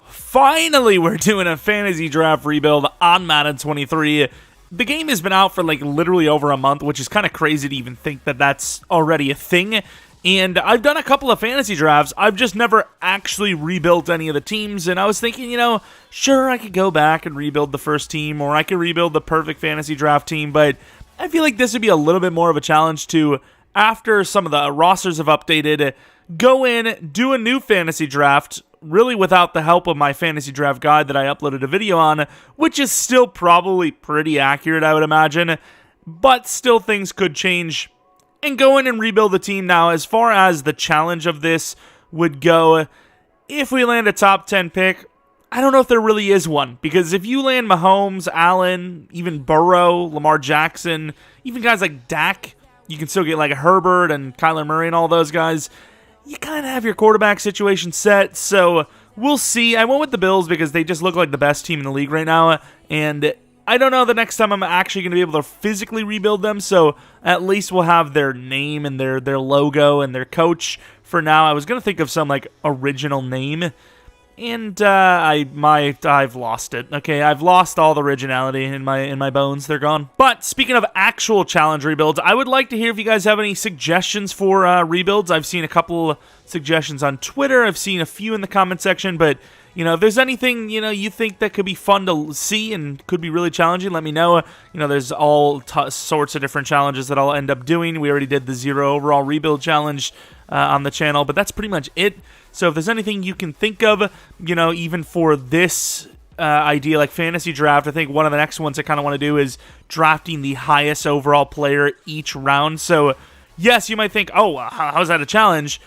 finally we're doing a fantasy draft rebuild on Madden 23. The game has been out for like literally over a month, which is kind of crazy to even think that that's already a thing. And I've done a couple of fantasy drafts. I've just never actually rebuilt any of the teams. And I was thinking, sure, I could go back and rebuild the first team, or I could rebuild the perfect fantasy draft team. But I feel like this would be a little bit more of a challenge to, after some of the rosters have updated, go in, do a new fantasy draft, really without the help of my fantasy draft guide that I uploaded a video on, which is still probably pretty accurate, I would imagine. But still, things could change. And go in and rebuild the team. Now, as far as the challenge of this would go, if we land a top 10 pick, I don't know if there really is one. Because if you land Mahomes, Allen, even Burrow, Lamar Jackson, even guys like Dak, you can still get like Herbert and Kyler Murray and all those guys. You kind of have your quarterback situation set, so we'll see. I went with the Bills because they just look like the best team in the league right now, and I don't know the next time I'm actually going to be able to physically rebuild them, so at least we'll have their name and their logo and their coach for now. I was going to think of some like original name, and I've lost it. Okay, I've lost all the originality in my bones. They're gone. But speaking of actual challenge rebuilds, I would like to hear if you guys have any suggestions for rebuilds. I've seen a couple suggestions on Twitter. I've seen a few in the comment section, but if there's anything, you think that could be fun to see and could be really challenging, let me know. There's all sorts of different challenges that I'll end up doing. We already did the 0 overall rebuild challenge on the channel, but that's pretty much it. So if there's anything you can think of, even for this idea, like fantasy draft, I think one of the next ones I kind of want to do is drafting the highest overall player each round. So yes, you might think, oh, how's that a challenge?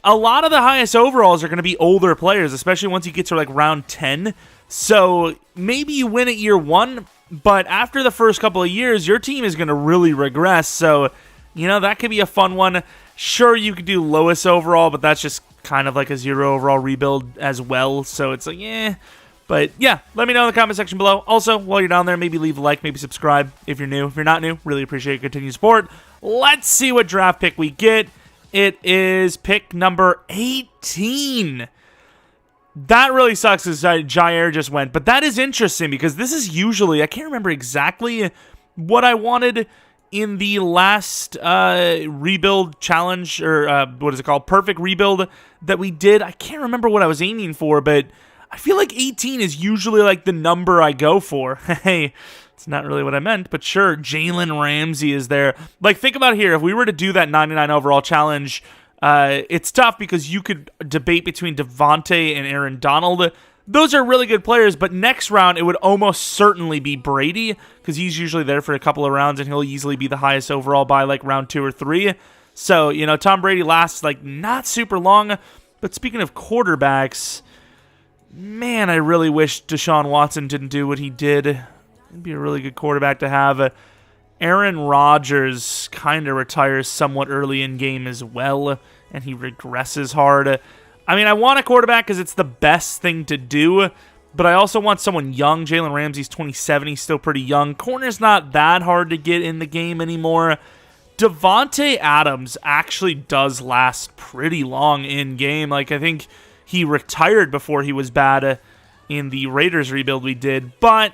A lot of the highest overalls are going to be older players, especially once you get to like round 10. So maybe you win at year 1, but after the first couple of years, your team is going to really regress. So, that could be a fun one. Sure, you could do lowest overall, but that's just kind of like a 0 overall rebuild as well. So it's like, yeah. But yeah, let me know in the comment section below. Also, while you're down there, maybe leave a like, maybe subscribe if you're new. If you're not new, really appreciate your continued support. Let's see what draft pick we get. It is pick number 18. That really sucks as Jair just went. But that is interesting because this is usually, I can't remember exactly what I wanted in the last rebuild challenge, or what is it called? Perfect rebuild that we did. I can't remember what I was aiming for, but I feel like 18 is usually like the number I go for. Hey, it's not really what I meant, but sure, Jalen Ramsey is there. Like, think about it here. If we were to do that 99 overall challenge, it's tough because you could debate between Devontae and Aaron Donald. Those are really good players, but next round, it would almost certainly be Brady because he's usually there for a couple of rounds, and he'll easily be the highest overall by, like, round 2 or 3. So, Tom Brady lasts, like, not super long. But speaking of quarterbacks, man, I really wish Deshaun Watson didn't do what he did. He'd be a really good quarterback to have. Aaron Rodgers kind of retires somewhat early in game as well, and he regresses hard. I mean, I want a quarterback because it's the best thing to do, but I also want someone young. Jalen Ramsey's 27. He's still pretty young. Corner's not that hard to get in the game anymore. Devontae Adams actually does last pretty long in game. Like, I think he retired before he was bad in the Raiders rebuild we did, but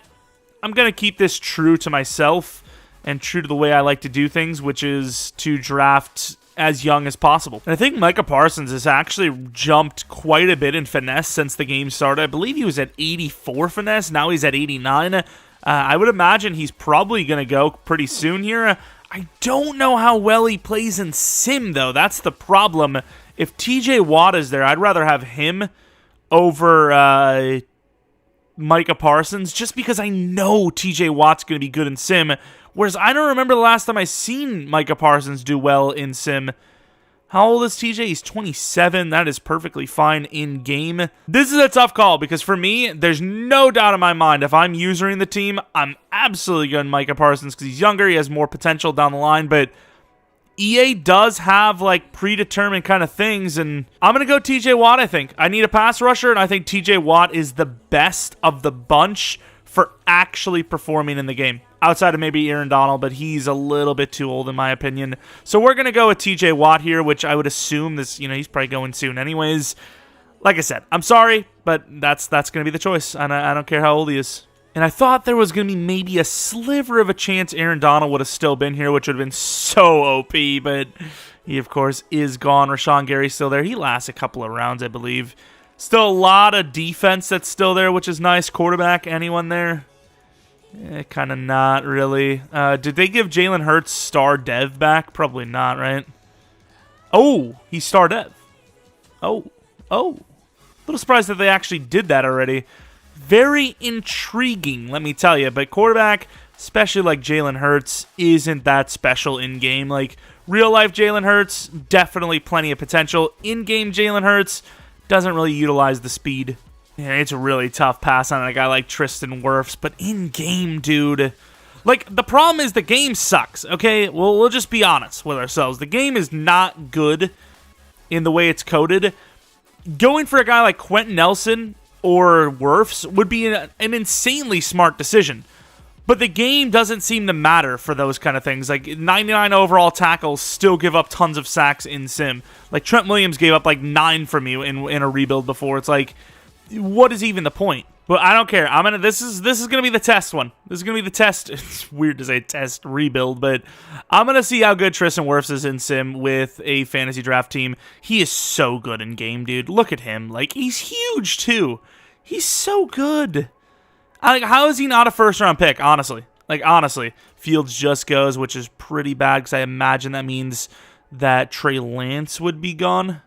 I'm going to keep this true to myself and true to the way I like to do things, which is to draft as young as possible. And I think Micah Parsons has actually jumped quite a bit in finesse since the game started. I believe he was at 84 finesse. Now he's at 89. I would imagine he's probably going to go pretty soon here. I don't know how well he plays in sim, though. That's the problem. If TJ Watt is there, I'd rather have him over Micah Parsons, just because I know TJ Watt's going to be good in sim, whereas I don't remember the last time I seen Micah Parsons do well in sim. How old is TJ? He's 27. That is perfectly fine in game. This is a tough call because for me, there's no doubt in my mind if I'm usering the team, I'm absolutely going Micah Parsons because he's younger, he has more potential down the line, but EA does have, like, predetermined kind of things, and I'm going to go TJ Watt, I think. I need a pass rusher, and I think TJ Watt is the best of the bunch for actually performing in the game. Outside of maybe Aaron Donald, but he's a little bit too old in my opinion. So we're going to go with TJ Watt here, which I would assume this, he's probably going soon anyways. Like I said, I'm sorry, but that's going to be the choice, and I don't care how old he is. And I thought there was going to be maybe a sliver of a chance Aaron Donald would have still been here, which would have been so OP, but he, of course, is gone. Rashawn Gary's still there. He lasts a couple of rounds, I believe. Still a lot of defense that's still there, which is nice. Quarterback, anyone there? Kind of not, really. Did they give Jalen Hurts star dev back? Probably not, right? Oh, he's star dev. Oh. A little surprised that they actually did that already. Very intriguing, let me tell you. But quarterback, especially like Jalen Hurts, isn't that special in-game. Like, real-life Jalen Hurts, definitely plenty of potential. In-game Jalen Hurts doesn't really utilize the speed. Yeah, it's a really tough pass on a guy like Tristan Wirfs. But in-game, dude, like, the problem is the game sucks, okay? Well, we'll just be honest with ourselves. The game is not good in the way it's coded. Going for a guy like Quentin Nelson or Wirfs would be an insanely smart decision. But the game doesn't seem to matter for those kind of things. Like, 99 overall tackles still give up tons of sacks in Sim. Like, Trent Williams gave up, like, 9 from you in a rebuild before. It's like, what is even the point? But I don't care. This is gonna be the test one. This is gonna be the test. It's weird to say test rebuild, but I'm gonna see how good Tristan Wirfs is in Sim with a fantasy draft team. He is so good in game, dude. Look at him. Like, he's huge too. He's so good. How is he not a first-round pick? Honestly, Fields just goes, which is pretty bad because I imagine that means that Trey Lance would be gone.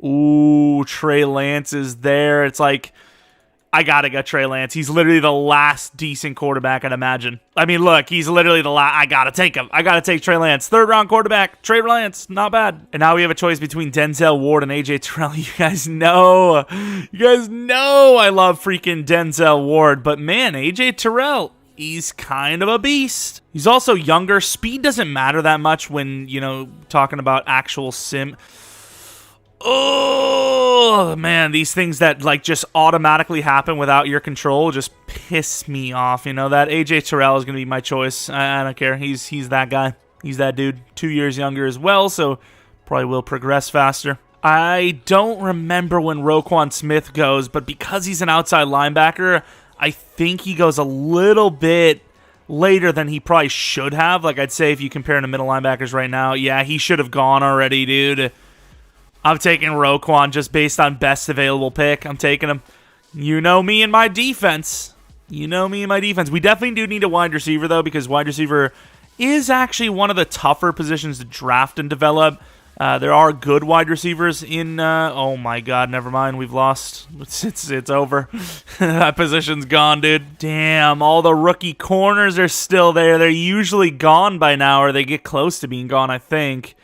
Ooh, Trey Lance is there. It's like, I gotta get Trey Lance. He's literally the last decent quarterback, I'd imagine. I mean, look, he's literally the last. I gotta take him. I gotta take Trey Lance. Third-round quarterback, Trey Lance. Not bad. And now we have a choice between Denzel Ward and AJ Terrell. You guys know I love freaking Denzel Ward. But man, AJ Terrell, he's kind of a beast. He's also younger. Speed doesn't matter that much when, talking about actual sim. Oh, man, these things that, like, just automatically happen without your control just piss me off. That AJ Terrell is going to be my choice. I don't care. He's that guy. He's that dude. 2 years younger as well, so probably will progress faster. I don't remember when Roquan Smith goes, but because he's an outside linebacker, I think he goes a little bit later than he probably should have. Like, I'd say if you compare him to middle linebackers right now, yeah, he should have gone already, dude. I'm taking Roquan just based on best available pick. I'm taking him. You know me and my defense. We definitely do need a wide receiver, though, because wide receiver is actually one of the tougher positions to draft and develop. There are good wide receivers in... oh, my God. Never mind. We've lost. It's over. That position's gone, dude. Damn. All the rookie corners are still there. They're usually gone by now, or they get close to being gone, I think.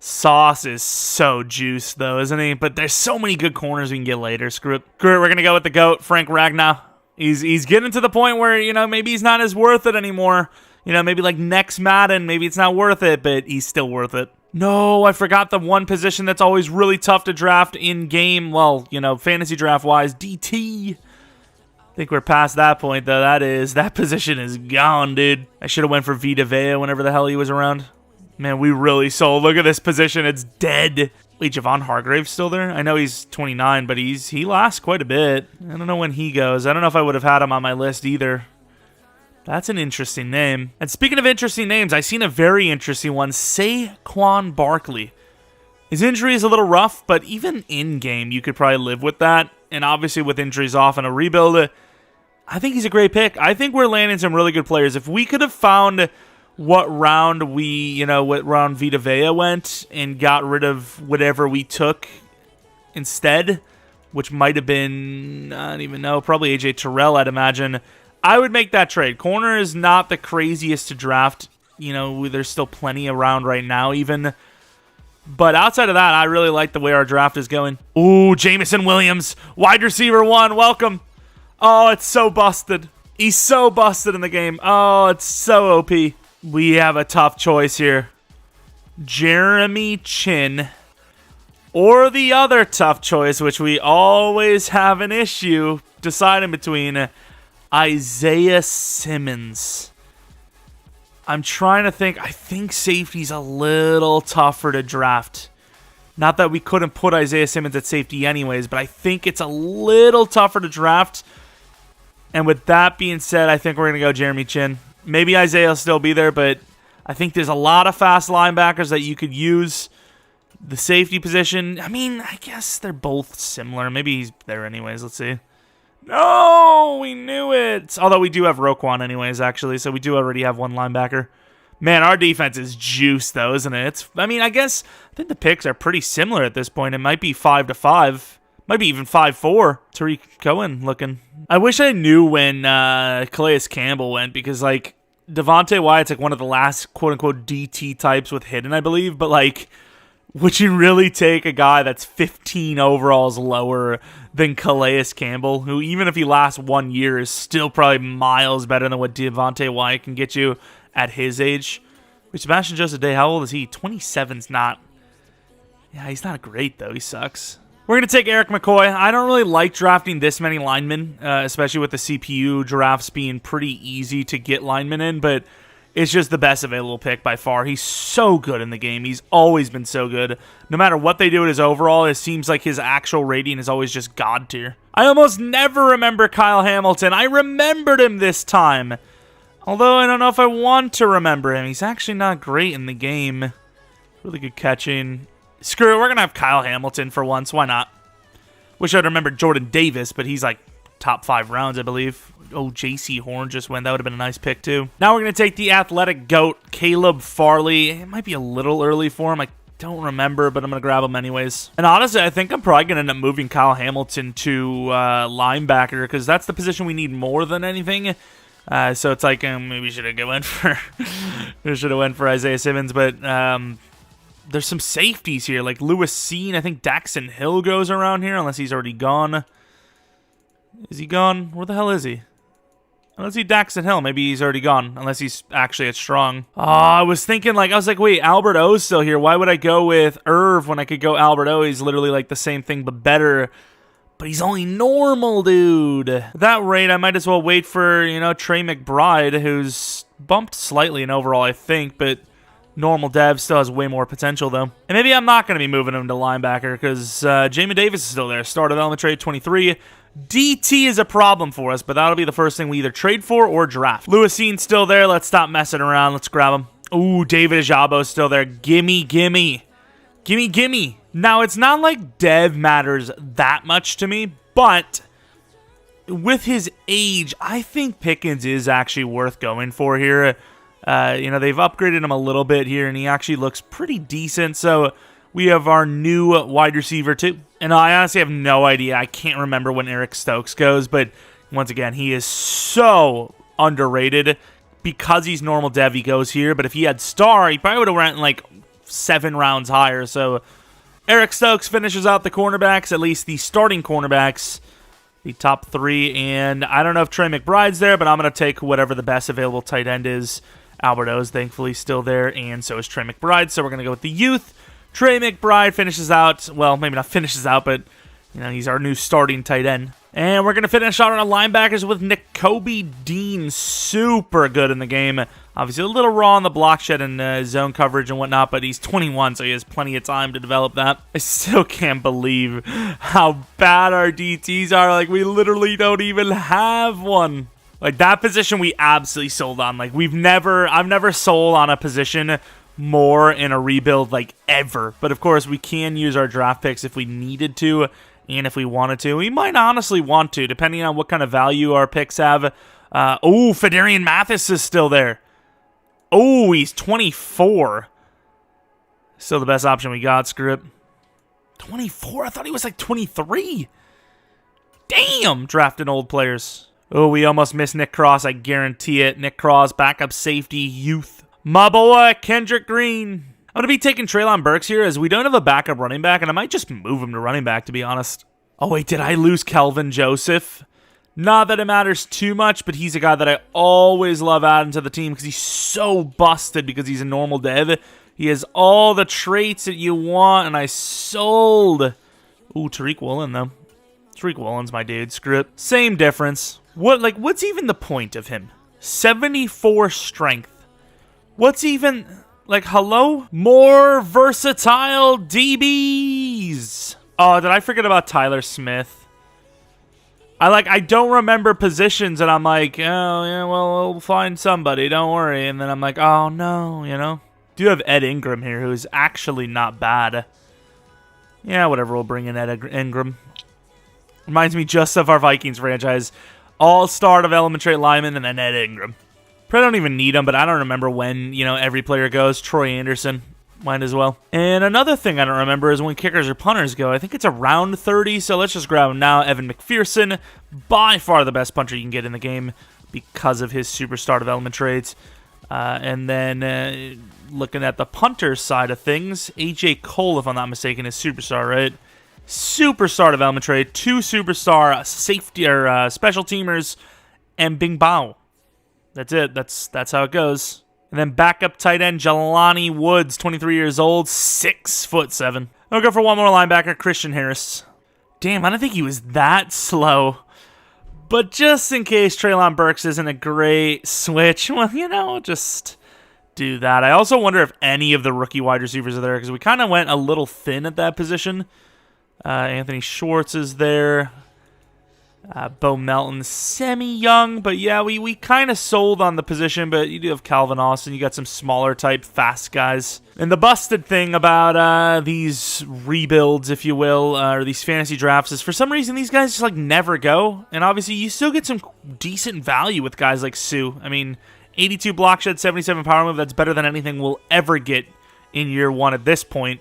Sauce is so juiced, though, isn't he? But there's so many good corners we can get later. Screw it. We're going to go with the GOAT, Frank Ragnow. He's getting to the point where, maybe he's not as worth it anymore. Maybe like next Madden, maybe it's not worth it, but he's still worth it. No, I forgot the one position that's always really tough to draft in-game. Well, fantasy draft-wise, DT. I think we're past that point, though. That position is gone, dude. I should have went for Vita Vea whenever the hell he was around. Man, we really sold. Look at this position. It's dead. Wait, Javon Hargrave's still there? I know he's 29, but he lasts quite a bit. I don't know when he goes. I don't know if I would have had him on my list either. That's an interesting name. And speaking of interesting names, I seen a very interesting one. Saquon Barkley. His injury is a little rough, but even in-game, you could probably live with that. And obviously with injuries off and a rebuild, I think he's a great pick. I think we're landing some really good players. If we could have found... what round Vita Vea went and got rid of whatever we took instead, which might have been, I don't even know, probably AJ Terrell, I'd imagine. I would make that trade. Corner is not the craziest to draft. There's still plenty around right now even. But outside of that, I really like the way our draft is going. Ooh, Jameson Williams, wide receiver 1, welcome. Oh, it's so busted. He's so busted in the game. Oh, it's so OP. We have a tough choice here. Jeremy Chin. Or the other tough choice, which we always have an issue deciding between, Isaiah Simmons. I'm trying to think. I think safety's a little tougher to draft Not that we couldn't put Isaiah Simmons at safety anyways, but I think it's a little tougher to draft. And with that being said, I think we're going to go Jeremy Chin. Maybe Isaiah will still be there, but I think there's a lot of fast linebackers that you could use. The safety position, I mean, I guess they're both similar. Maybe he's there anyways. Let's see. No, we knew it. Although we do have Roquan anyways, actually, so we do already have one linebacker. Man, our defense is juiced, though, isn't it? I think the picks are pretty similar at this point. It might be 5-5. Might be even 5-4. Tariq Cohen looking. I wish I knew when Calais Campbell went, because, like, Devontae Wyatt's, like, one of the last, quote-unquote, DT types with hidden, I believe. But, like, would you really take a guy that's 15 overalls lower than Calais Campbell, who, even if he lasts 1 year, is still probably miles better than what Devontae Wyatt can get you at his age? Wait, Sebastian Joseph Day, how old is he? 27's not... Yeah, he's not great, though. He sucks. We're going to take Eric McCoy. I don't really like drafting this many linemen, especially with the CPU drafts being pretty easy to get linemen in, but it's just the best available pick by far. He's so good in the game. He's always been so good. No matter what they do at his overall, it seems like his actual rating is always just God tier. I almost never remember Kyle Hamilton. I remembered him this time. Although I don't know if I want to remember him. He's actually not great in the game. Really good catching. Screw it, we're going to have Kyle Hamilton for once. Why not? Wish I'd remembered Jordan Davis, but he's like top 5 rounds, I believe. Oh, J.C. Horn just went. That would have been a nice pick, too. Now we're going to take the athletic GOAT, Caleb Farley. It might be a little early for him. I don't remember, but I'm going to grab him anyways. And honestly, I think I'm probably going to end up moving Kyle Hamilton to linebacker, because that's the position we need more than anything. So it's like maybe we should have went for Isaiah Simmons, but there's some safeties here, like Lewis Seen. I think Daxton Hill goes around here, unless he's already gone. Is he gone? Where the hell is he? I don't see Daxton Hill. Maybe he's already gone, unless he's actually at strong. Oh, I was like, wait, Albert O's still here. Why would I go with Irv when I could go Albert O? He's literally like the same thing, but better. But he's only normal, dude. At that rate, I might as well wait for, Trey McBride, who's bumped slightly in overall, I think, but normal dev still has way more potential, though. And maybe I'm not going to be moving him to linebacker, because Jamin Davis is still there. Started element trade 23. DT is a problem for us, but that'll be the first thing we either trade for or draft. Lewis Seen's still there. Let's stop messing around. Let's grab him. Ooh, David Ajabo's still there. Gimme, gimme. Gimme, gimme. Now, it's not like dev matters that much to me, but with his age, I think Pickens is actually worth going for here. They've upgraded him a little bit here, and he actually looks pretty decent. So we have our new wide receiver, too. And I honestly have no idea. I can't remember when Eric Stokes goes, but once again, he is so underrated. Because he's normal dev, he goes here, but if he had star, he probably would have went like 7 rounds higher. So Eric Stokes finishes out the cornerbacks, at least the starting cornerbacks, the top 3. And I don't know if Trey McBride's there, but I'm going to take whatever the best available tight end is. Albert O's thankfully still there, and so is Trey McBride. So we're going to go with the youth. Trey McBride finishes out, well, maybe not finishes out, but he's our new starting tight end. And we're going to finish out on our linebackers with Nakobe Dean. Super good in the game. Obviously a little raw on the block shed and zone coverage and whatnot, but he's 21, so he has plenty of time to develop that. I still can't believe how bad our DTs are. Like, we literally don't even have one. Like, that position we absolutely sold on. Like, I've never sold on a position more in a rebuild, like, ever. But, of course, we can use our draft picks if we needed to. And if we wanted to, we might honestly want to, depending on what kind of value our picks have. Fedarian Mathis is still there. Oh, he's 24. Still the best option we got, screw it. 24? I thought he was like 23. Damn, drafting old players. Oh, we almost missed Nick Cross, I guarantee it. Nick Cross, backup safety, youth. My boy, Kendrick Green. I'm going to be taking Treylon Burks here as we don't have a backup running back, and I might just move him to running back, to be honest. Oh, wait, did I lose Kelvin Joseph? Not that it matters too much, but he's a guy that I always love adding to the team because he's so busted because he's a normal dev. He has all the traits that you want, and I sold. Ooh, Tariq Woolen, though. Tariq Woolen's my dude. Screw it. Same difference. What's even the point of him? 74 strength. What's even... Like, hello? More versatile DBs. Oh, did I forget about Tyler Smith? I don't remember positions, and I'm like, oh, yeah, well, we'll find somebody, don't worry. And then I'm like, oh, no, you know? Do have Ed Ingram here, who's actually not bad. Yeah, whatever, we'll bring in Ed Ingram. Reminds me just of our Vikings franchise. All-star development trait lineman, and then Ed Ingram. Probably don't even need him, but I don't remember when, you know, every player goes. Troy Anderson might as well. And another thing I don't remember is when kickers or punters go. I think it's around 30, so let's just grab him now. Evan McPherson, by far the best punter you can get in the game because of his superstar development traits. And then looking at the punter side of things, A.J. Cole, if I'm not mistaken, is superstar, right? Superstar development trait, 2 superstar safety or special teamers, and Bing Bao. That's it. That's how it goes. And then backup tight end Jelani Woods, 23 years old, 6'7". I'll go for one more linebacker, Christian Harris. Damn, I don't think he was that slow. But just in case Treylon Burks isn't a great switch, well, you know, just do that. I also wonder if any of the rookie wide receivers are there, because we kind of went a little thin at that position. Anthony Schwartz is there. Bo Melton, semi-young, but yeah, we kind of sold on the position, but you do have Calvin Austin. You got some smaller type, fast guys. And the busted thing about these rebuilds, if you will, or these fantasy drafts is for some reason these guys just like never go. And obviously you still get some decent value with guys like Sue. I mean, 82 block shed, 77 power move, that's better than anything we'll ever get in year one at this point.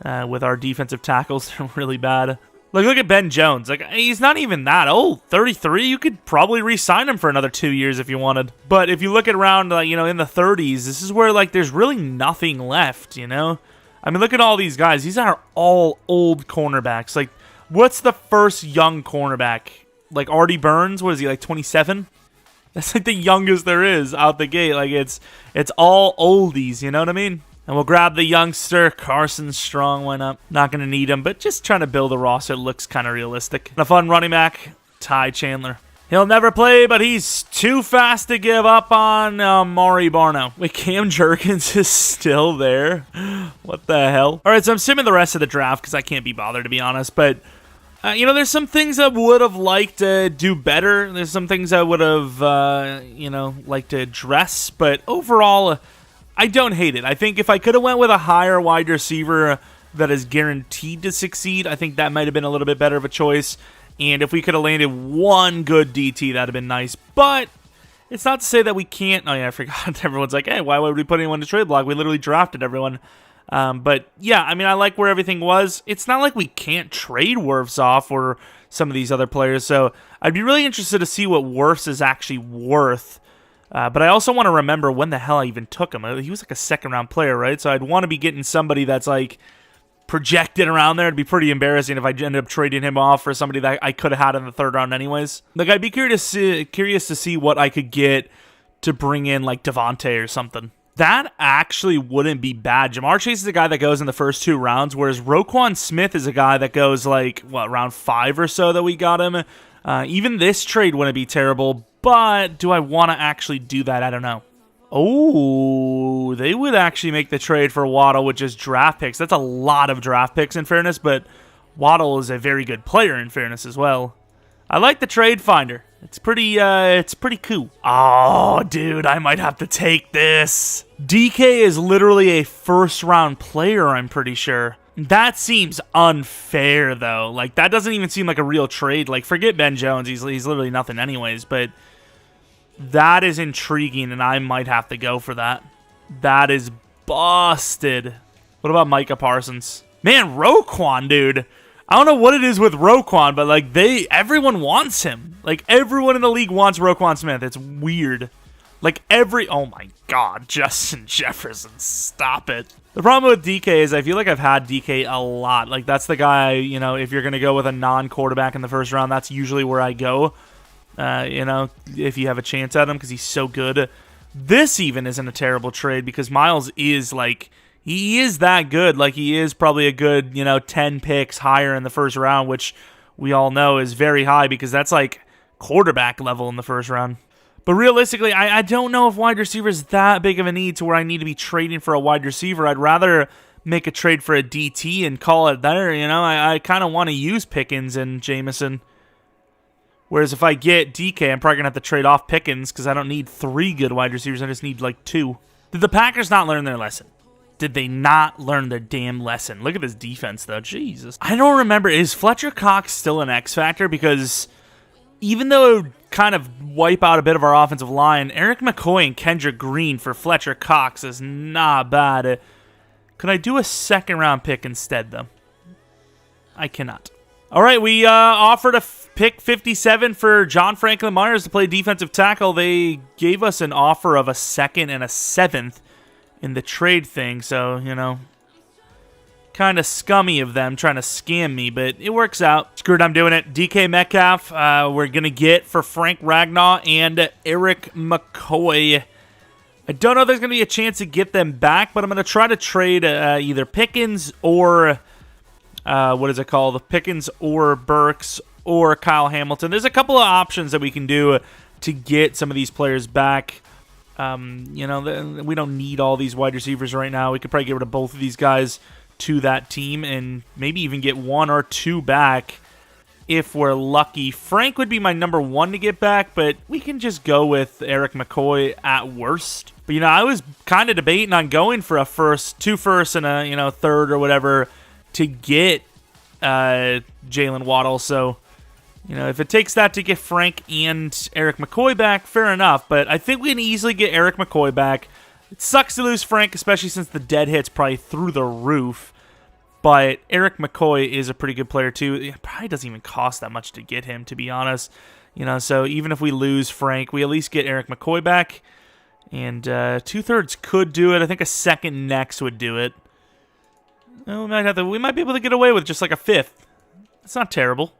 With our defensive tackles, they're really bad. Look at Ben Jones. Like, he's not even that old. 33, you could probably re-sign him for another 2 years if you wanted. But if you look at around, you know, in the 30s, this is where, like, there's really nothing left, you know? I mean, look at all these guys. These are all old cornerbacks. Like, what's the first young cornerback? Like, Artie Burns? What is he, like, 27? That's, like, the youngest there is out the gate. Like, it's all oldies, you know what I mean? And we'll grab the youngster, Carson Strong, went up. Not going to need him, but just trying to build a roster that looks kind of realistic. And a fun running back, Ty Chandler. He'll never play, but he's too fast to give up on Maury Barno. Wait, Cam Jerkins is still there? What the hell? All right, so I'm simming the rest of the draft because I can't be bothered, to be honest. But, you know, there's some things I would have liked to do better. There's some things I would have, you know, liked to address. But overall, I don't hate it. I think if I could have went with a higher wide receiver that is guaranteed to succeed, I think that might have been a little bit better of a choice. And if we could have landed one good DT, that would have been nice. But it's not to say that we can't. Oh, yeah, I forgot. Everyone's like, hey, why would we put anyone to trade block? We literally drafted everyone. But, yeah, I mean, I like where everything was. It's not like we can't trade Wirfs off or some of these other players. So I'd be really interested to see what Wirfs is actually worth. But I also want to remember when the hell I even took him. He was like a second-round player, right? So I'd want to be getting somebody that's like projected around there. It'd be pretty embarrassing if I ended up trading him off for somebody that I could have had in the third round anyways. Like, I'd be curious to see what I could get to bring in like Devontae or something. That actually wouldn't be bad. Jamar Chase is a guy that goes in the first 2 rounds, whereas Roquan Smith is a guy that goes like, round 5 or so that we got him. Even this trade wouldn't be terrible. But do I want to actually do that? I don't know. Oh, they would actually make the trade for Waddle with just draft picks. That's a lot of draft picks in fairness, but Waddle is a very good player in fairness as well. I like the trade finder. It's pretty cool. Oh, dude, I might have to take this. DK is literally a first-round player, I'm pretty sure. That seems unfair, though. Like, that doesn't even seem like a real trade. Like, forget Ben Jones. He's literally nothing anyways, but that is intriguing, and I might have to go for that. That is busted. What about Micah Parsons? Man, Roquan, dude. I don't know what it is with Roquan, but like everyone wants him. Like, everyone in the league wants Roquan Smith. It's weird. Like, oh my god, Justin Jefferson, stop it. The problem with DK is I feel like I've had DK a lot. Like, that's the guy, you know, if you're going to go with a non-quarterback in the first round, that's usually where I go. You know, if you have a chance at him because he's so good. This even isn't a terrible trade because Miles is like, he is that good. Like, he is probably a good, 10 picks higher in the first round, which we all know is very high because that's like quarterback level in the first round. But realistically, I don't know if wide receiver is that big of a need to where I need to be trading for a wide receiver. I'd rather make a trade for a DT and call it there. You know, I kind of want to use Pickens and Jameson. Whereas if I get DK, I'm probably going to have to trade off Pickens because I don't need 3 good wide receivers. I just need like 2. Did the Packers not learn their lesson? Did they not learn their damn lesson? Look at this defense, though. Jesus. I don't remember. Is Fletcher Cox still an X factor? Because even though it would kind of wipe out a bit of our offensive line, Eric McCoy and Kendrick Green for Fletcher Cox is not bad. Could I do a second-round pick instead, though? I cannot. All right, we offered a pick 57 for John Franklin Myers to play defensive tackle. They gave us an offer of a 2nd and a 7th in the trade thing, so, you know, kind of scummy of them trying to scam me, but it works out. Screw it, I'm doing it. DK Metcalf, we're going to get for Frank Ragnow and Eric McCoy. I don't know if there's going to be a chance to get them back, but I'm going to try to trade either Pickens or, what is it called? Pickens or Burks or Kyle Hamilton. There's a couple of options that we can do to get some of these players back. You know, we don't need all these wide receivers right now. We could probably get rid of both of these guys to that team and maybe even get 1 or 2 back if we're lucky. Frank would be my number 1 to get back, but we can just go with Eric McCoy at worst. But, you know, I was kind of debating on going for a 2 firsts and a, you know, 3rd or whatever to get Jalen Waddle. So, you know, if it takes that to get Frank and Eric McCoy back, fair enough. But I think we can easily get Eric McCoy back. It sucks to lose Frank, especially since the dead hit's probably through the roof. But Eric McCoy is a pretty good player, too. It probably doesn't even cost that much to get him, to be honest. You know, so even if we lose Frank, we at least get Eric McCoy back. And 2/3 could do it. I think a 2nd next would do it. Well, we might be able to get away with just like a 5th. That's not terrible.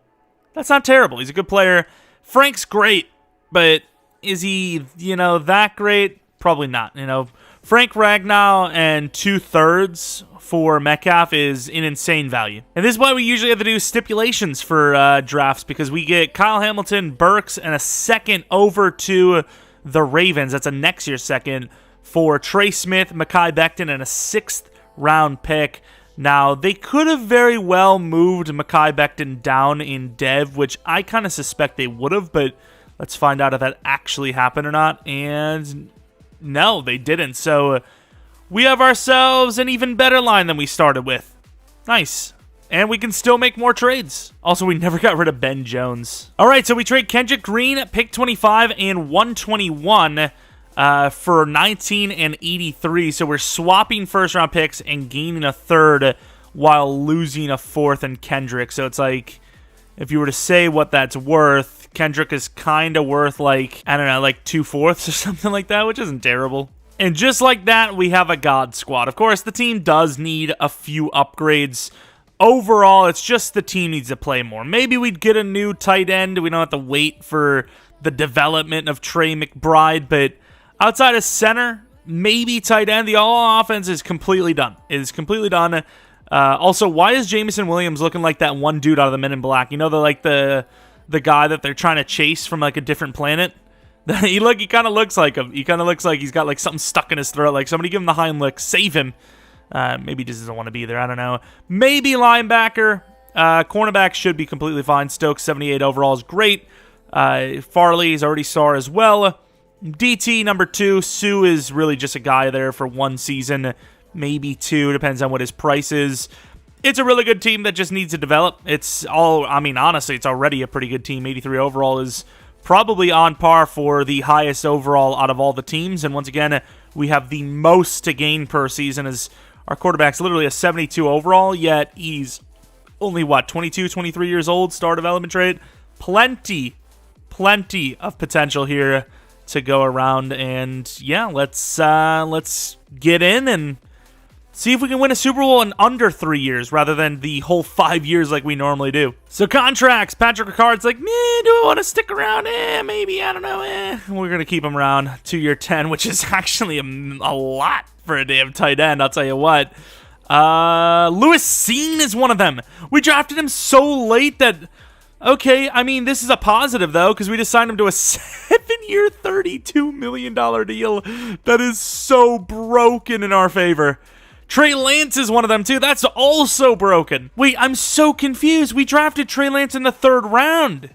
That's not terrible. He's a good player. Frank's great, but is he, you know, that great? Probably not. You know, Frank Ragnow and 2/3 for Metcalf is an insane value. And this is why we usually have to do stipulations for drafts, because we get Kyle Hamilton, Burks, and a 2nd over to the Ravens. That's a next year 2nd for Trey Smith, Mekhi Becton, and a 6th round pick. Now, they could have very well moved Mekhi Becton down in dev, which I kind of suspect they would have, but let's find out if that actually happened or not. And no, they didn't. So we have ourselves an even better line than we started with. Nice. And we can still make more trades. Also, we never got rid of Ben Jones. All right, so we trade Kendrick Green at pick 25 and 121 for 19 and 83. So we're swapping first-round picks and gaining a 3rd while losing a 4th in Kendrick. So it's like, if you were to say what that's worth, Kendrick is kind of worth like, I don't know, like 2/4 or something like that, which isn't terrible. And just like that, we have a God squad. Of course, the team does need a few upgrades. Overall, it's just the team needs to play more. Maybe we'd get a new tight end. We don't have to wait for the development of Trey McBride, but outside of center, maybe tight end, the all offense is completely done. It is completely done. Also, why is Jameson Williams looking like that one dude out of the Men in Black? You know, the guy that they're trying to chase from like a different planet? he kind of looks like him. He kind of looks like he's got like something stuck in his throat. Like somebody give him the Heimlich, save him. Maybe he just doesn't want to be there. I don't know. Maybe linebacker. Cornerback should be completely fine. Stokes, 78 overall is great. Farley is already SAR as well. DT, number 2. Sue is really just a guy there for 1 season, maybe 2. Depends on what his price is. It's a really good team that just needs to develop. Honestly, it's already a pretty good team. 83 overall is probably on par for the highest overall out of all the teams. And once again, we have the most to gain per season, as our quarterback's literally a 72 overall, yet he's only, 22, 23 years old, star development trait. Plenty of potential here to go around. And yeah, let's get in and see if we can win a Super Bowl in under 3 years rather than the whole 5 years like we normally do. So contracts, Patrick Ricard's like, do I want to stick around? Maybe, I don't know. We're going to keep him around 2-year 10, which is actually a lot for a damn tight end, I'll tell you what. Lewis Cine is one of them. We drafted him so late that Okay, I mean, this is a positive, though, because we just signed him to a 7-year, $32 million deal. That is so broken in our favor. Trey Lance is one of them, too. That's also broken. Wait, I'm so confused. We drafted Trey Lance in the 3rd round.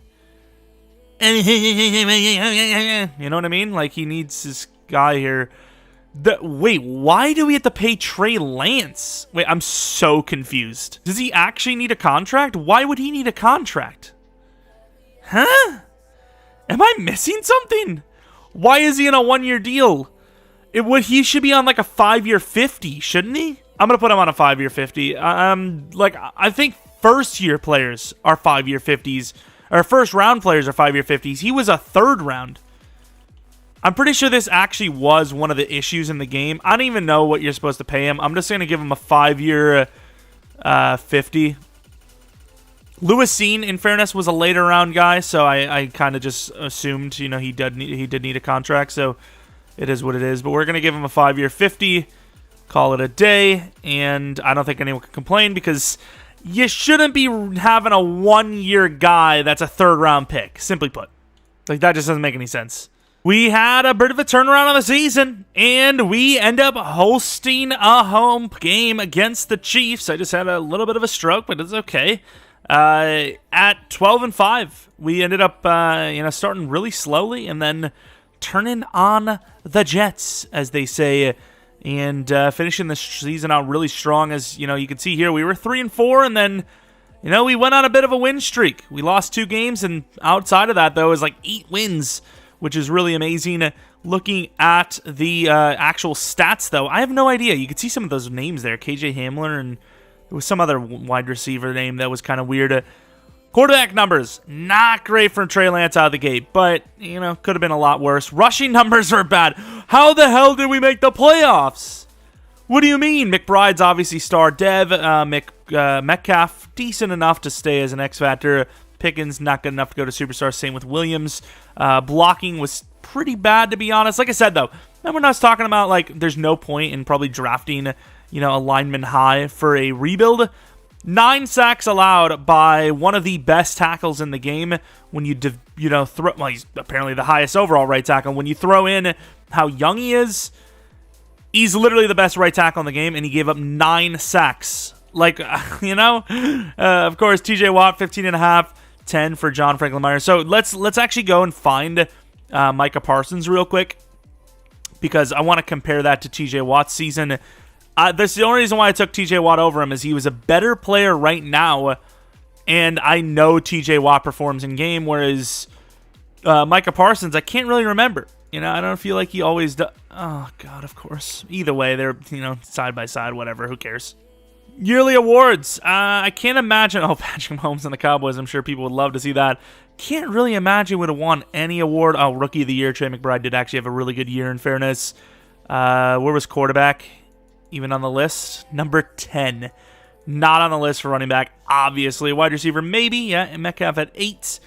You know what I mean? Like, he needs this guy here. Wait, why do we have to pay Trey Lance? Wait, I'm so confused. Does he actually need a contract? Why would he need a contract? Huh? Am I missing something? Why is he in a 1-year deal? He should be on like a 5-year 50, shouldn't he? I'm gonna put him on a 5-year 50. I think first-year players are 5-year 50s, or first-round players are 5-year 50s. He was a 3rd round. I'm pretty sure this actually was one of the issues in the game. I don't even know what you're supposed to pay him. I'm just gonna give him a 5-year 50. Lewis Seen, in fairness, was a later round guy, so I kind of just assumed, you know, he did need a contract, so it is what it is. But we're going to give him a 5-year 50, call it a day, and I don't think anyone can complain because you shouldn't be having a 1-year guy that's a 3rd round pick, simply put. Like, that just doesn't make any sense. We had a bit of a turnaround on the season, and we end up hosting a home game against the Chiefs. I just had a little bit of a stroke, but it's okay. At 12-5, we ended up, starting really slowly and then turning on the Jets, as they say, and finishing the season out really strong. As you know, you can see here, we were 3-4, and then, we went on a bit of a win streak. We lost 2 games, and outside of that, though, it was like 8 wins, which is really amazing. Looking at the actual stats, though, I have no idea. You can see some of those names there, KJ Hamler, and there was some other wide receiver name that was kind of weird. Quarterback numbers, not great from Trey Lance out of the gate, but, could have been a lot worse. Rushing numbers are bad. How the hell did we make the playoffs? What do you mean? McBride's obviously star dev. Metcalf, decent enough to stay as an X Factor. Pickens, not good enough to go to Superstar. Same with Williams. Blocking was pretty bad, to be honest. Like I said, though, remember when I was talking about, like, there's no point in probably drafting, a lineman high for a rebuild? 9 sacks allowed by one of the best tackles in the game. When you, throw... Well, he's apparently the highest overall right tackle. When you throw in how young he is, he's literally the best right tackle in the game, and he gave up 9 sacks. Like, of course, TJ Watt, 15.5, 10 for John Franklin Myers. So let's actually go and find Micah Parsons real quick, because I want to compare that to TJ Watt's season. That's the only reason why I took TJ Watt over him, is he was a better player right now, and I know TJ Watt performs in game, whereas Micah Parsons, I can't really remember. I don't feel like he always does. Oh, God, of course. Either way, they're, side by side, whatever. Who cares? Yearly awards. I can't imagine. Oh, Patrick Mahomes and the Cowboys. I'm sure people would love to see that. Can't really imagine would have won any award. Oh, Rookie of the Year. Trey McBride did actually have a really good year, in fairness. Where was quarterback? Even on the list? Number 10. Not on the list for running back, obviously. Wide receiver, maybe. Yeah, and Metcalf at 8.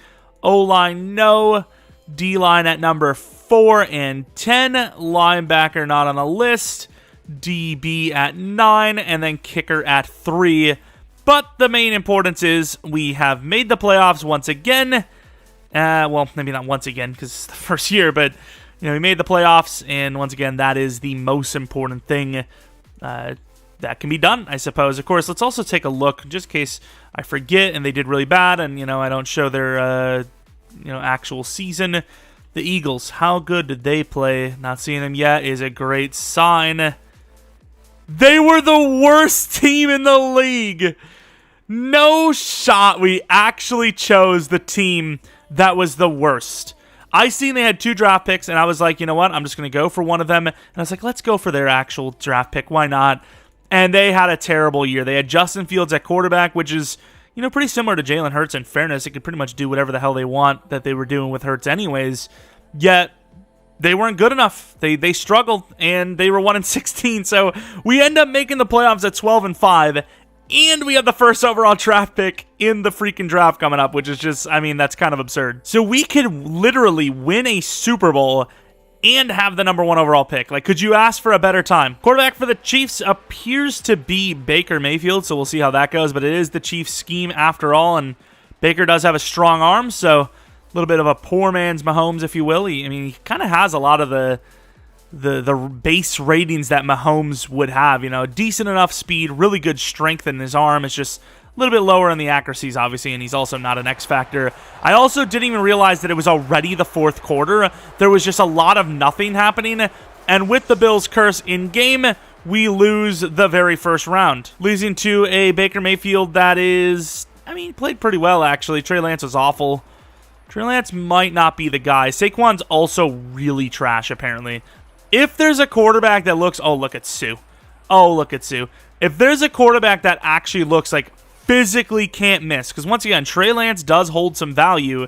O-line, no. D-line at number 4 and 10. Linebacker, not on the list. DB at 9. And then kicker at 3. But the main importance is we have made the playoffs once again. Well, maybe not once again because it's the first year, but we made the playoffs, and once again, that is the most important thing that can be done, I suppose. Of course, let's also take a look, just in case I forget and they did really bad, and I don't show their actual season. The Eagles, how good did they play? Not seeing them yet is a great sign. They were the worst team in the league. No shot. We actually chose the team that was the worst. I seen they had 2 draft picks, and I was like, you know what? I'm just going to go for one of them. And I was like, let's go for their actual draft pick. Why not? And they had a terrible year. They had Justin Fields at quarterback, which is, pretty similar to Jalen Hurts. In fairness, they could pretty much do whatever the hell they want that they were doing with Hurts anyways. Yet, they weren't good enough. They struggled, and they were 1-16. So, we end up making the playoffs at 12-5. And we have the first overall draft pick in the freaking draft coming up, which is just, that's kind of absurd. So we could literally win a Super Bowl and have the number 1 overall pick. Like, could you ask for a better time? Quarterback for the Chiefs appears to be Baker Mayfield, so we'll see how that goes. But it is the Chiefs' scheme after all, and Baker does have a strong arm, so a little bit of a poor man's Mahomes, if you will. He kind of has a lot of the base ratings that Mahomes would have. Decent enough speed, really good strength in his arm. It's just a little bit lower in the accuracies, obviously, and he's also not an X factor. I also didn't even realize that it was already the fourth quarter. There was just a lot of nothing happening, and with the Bills' curse in game, we lose the very first round, losing to a Baker Mayfield that is, played pretty well, actually. Trey Lance was awful. Trey Lance might not be the guy. Saquon's also really trash, apparently. If there's a quarterback that looks... Oh, look at Sue. If there's a quarterback that actually looks like physically can't miss, because once again, Trey Lance does hold some value.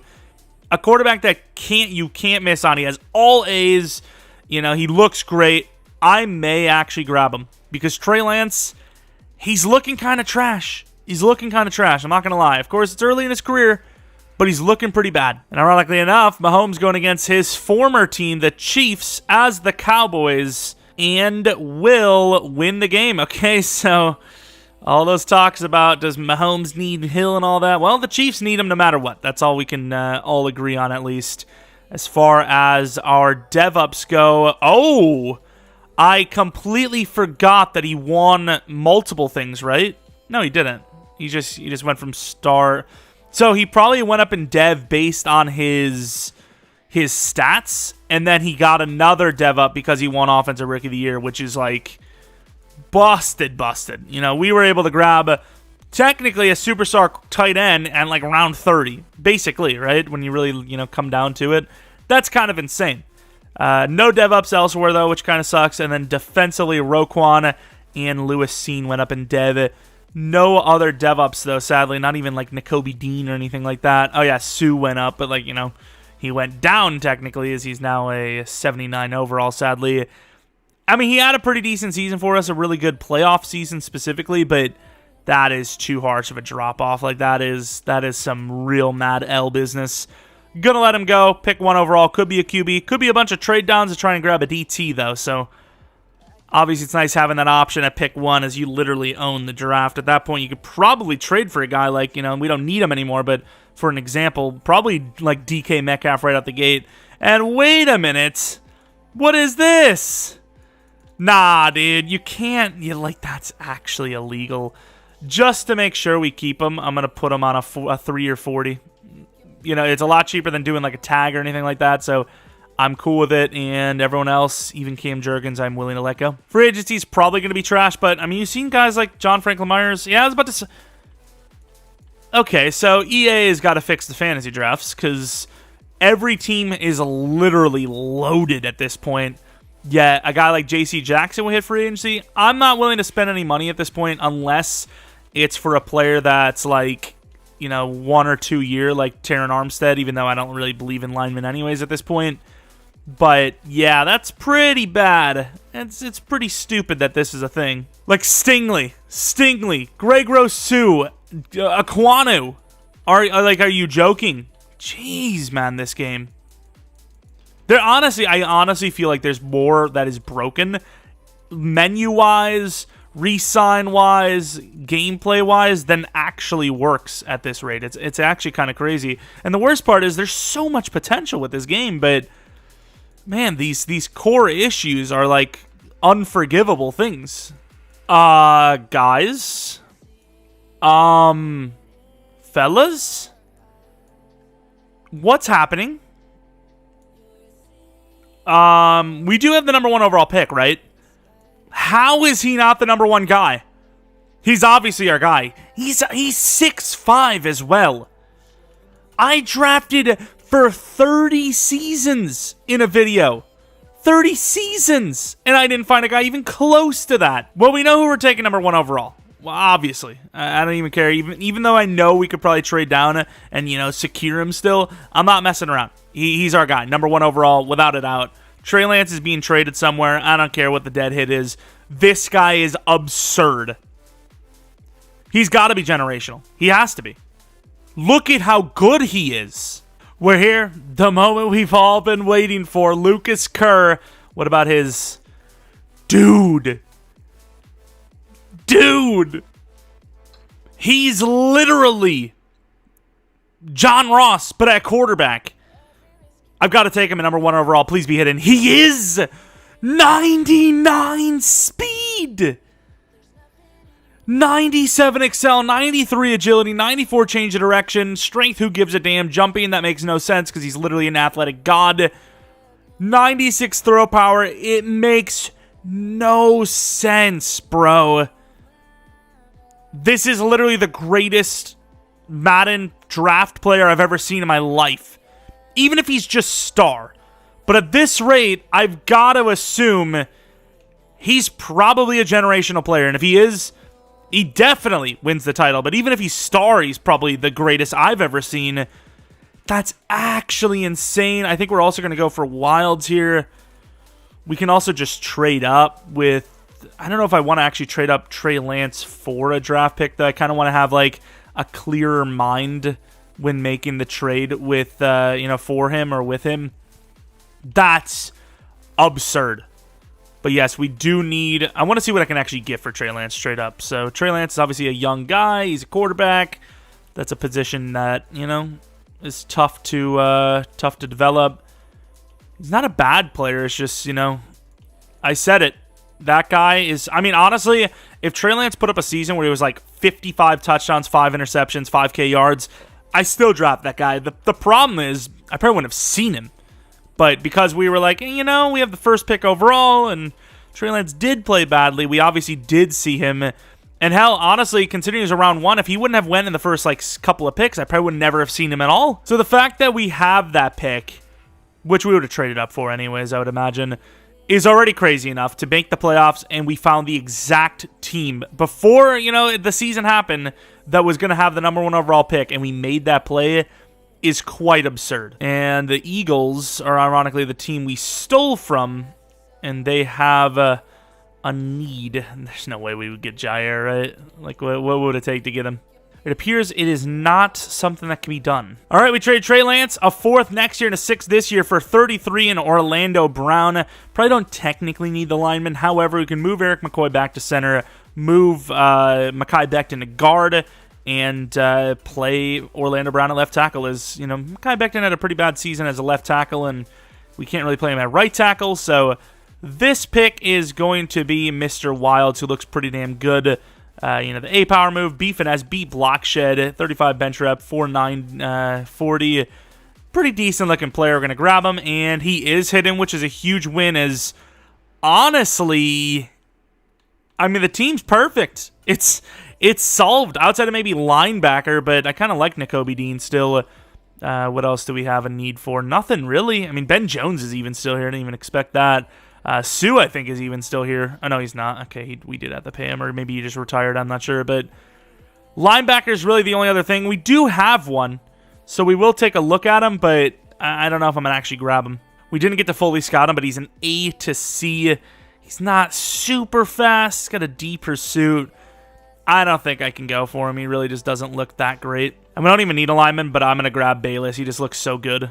A quarterback that you can't miss on. He has all A's. He looks great. I may actually grab him because Trey Lance, he's looking kind of trash. I'm not going to lie. Of course, it's early in his career, but he's looking pretty bad. And ironically enough, Mahomes going against his former team, the Chiefs, as the Cowboys, and will win the game. Okay, so all those talks about does Mahomes need Hill and all that, well, the Chiefs need him no matter what. That's all we can all agree on, at least. As far as our dev-ups go, I completely forgot that he won multiple things, right? No, he didn't. He just went from star. So he probably went up in dev based on his stats, and then he got another dev up because he won Offensive Rookie of the Year, which is like busted. We were able to grab technically a superstar tight end at like round 30, basically, right? When you really, come down to it. That's kind of insane. No dev ups elsewhere, though, which kind of sucks. And then defensively, Roquan and Lewis Seen went up in dev. No other dev ups, though, sadly. Not even like Nakobe Dean or anything like that. Oh, yeah, Sue went up, but he went down technically as he's now a 79 overall, sadly. He had a pretty decent season for us, a really good playoff season specifically, but that is too harsh of a drop-off. Like, that is some real mad L business. Gonna let him go. Pick one overall. Could be a QB. Could be a bunch of trade downs to try and grab a DT, though. So, obviously, it's nice having that option at pick one as you literally own the draft. At that point, you could probably trade for a guy like, we don't need him anymore, but for an example, probably like DK Metcalf right out the gate. And wait a minute. What is this? Nah, dude. You can't. That's actually illegal. Just to make sure we keep him, I'm going to put him on a 3 or 40. It's a lot cheaper than doing like a tag or anything like that, so I'm cool with it, and everyone else, even Cam Jurgens, I'm willing to let go. Free agency is probably going to be trash, but, you've seen guys like John Franklin Myers. Yeah, I was about to say... Okay, so EA has got to fix the fantasy drafts, because every team is literally loaded at this point. Yet, a guy like J.C. Jackson will hit free agency. I'm not willing to spend any money at this point, unless it's for a player that's like... 1 or 2 year, like Terran Armstead, even though I don't really believe in linemen anyways at this point. But, yeah, that's pretty bad. It's pretty stupid that this is a thing. Like Stingley, Greg Rousseau, Aquanu. Are you joking? Jeez, man, this game. I honestly feel like there's more that is broken. Menu-wise, re-sign-wise, gameplay-wise, than actually works at this rate. It's actually kind of crazy. And the worst part is there's so much potential with this game, but man, these core issues are like unforgivable things. Guys? Fellas? What's happening? We do have the number 1 overall pick, right? How is he not the number 1 guy? He's obviously our guy. He's 6'5" as well. I drafted for 30 seasons in a video. 30 seasons! And I didn't find a guy even close to that. Well, we know who we're taking number 1 overall. Well, obviously. I don't even care. Even though I know we could probably trade down and, secure him still, I'm not messing around. He's our guy. Number 1 overall, without a doubt. Trey Lance is being traded somewhere. I don't care what the dead hit is. This guy is absurd. He's got to be generational. He has to be. Look at how good he is. We're here. The moment we've all been waiting for. Lucas Kerr. What about his... Dude. He's literally John Ross, but at quarterback. I've got to take him at number 1 overall. Please be hidden. He is 99 speed. 97 excel, 93 agility, 94 change of direction, strength, who gives a damn, jumping, that makes no sense because he's literally an athletic god, 96 throw power, it makes no sense, bro. This is literally the greatest Madden draft player I've ever seen in my life, even if he's just star. But at this rate, I've got to assume he's probably a generational player, and if he is, he definitely wins the title. But even if he's star, he's probably the greatest I've ever seen. That's actually insane. I think we're also going to go for wilds here. We can also just trade up with... I don't know if I want to actually trade up Trey Lance for a draft pick, though. I kind of want to have, like, a clearer mind when making the trade with, for him or with him. That's absurd. But yes, we do need... I want to see what I can actually get for Trey Lance straight up. So Trey Lance is obviously a young guy. He's a quarterback. That's a position that, is tough to develop. He's not a bad player. It's just, I said it. That guy is... I mean, honestly, if Trey Lance put up a season where he was like 55 touchdowns, 5 interceptions, 5K yards, I still draft that guy. The problem is, I probably wouldn't have seen him. But because we were like, we have the first pick overall, and Trey Lance did play badly, we obviously did see him. And hell, honestly, considering he was around 1, if he wouldn't have went in the first couple of picks, I probably would never have seen him at all. So the fact that we have that pick, which we would have traded up for anyways, I would imagine, is already crazy enough to make the playoffs, and we found the exact team before, the season happened that was going to have the number 1 overall pick, and we made that play. Is quite absurd. And the Eagles are ironically the team we stole from, and they have a need. There's no way we would get Jair, right? Like, what would it take to get him? It appears it is not something that can be done. All right, we trade Trey Lance, a 4th next year and a 6th this year for 33 and Orlando Brown. Probably don't technically need the lineman. However, we can move Eric McCoy back to center, move Mekhi Becton to guard, and play Orlando Brown at left tackle. As Mekhi Becton had a pretty bad season as a left tackle, and we can't really play him at right tackle. So this pick is going to be Mr. Wilds, who looks pretty damn good. The A-power move, B finesse, B block shed, 35 bench rep, 4.9, 40. Pretty decent looking player. We're going to grab him, and he is hidden, which is a huge win. As honestly, the team's perfect. It's solved outside of maybe linebacker, but I kind of like Nakobe Dean still. What else do we have a need for? Nothing really. Ben Jones is even still here. I didn't even expect that. Sue, I think, is even still here. Oh, no, he's not. Okay, we did have to pay him, or maybe he just retired. I'm not sure. But linebacker is really the only other thing. We do have one, so we will take a look at him, but I don't know if I'm going to actually grab him. We didn't get to fully scout him, but he's an A to C. He's not super fast. He's got a D pursuit. I don't think I can go for him. He really just doesn't look that great. I don't even need a lineman, but I'm going to grab Bayless. He just looks so good.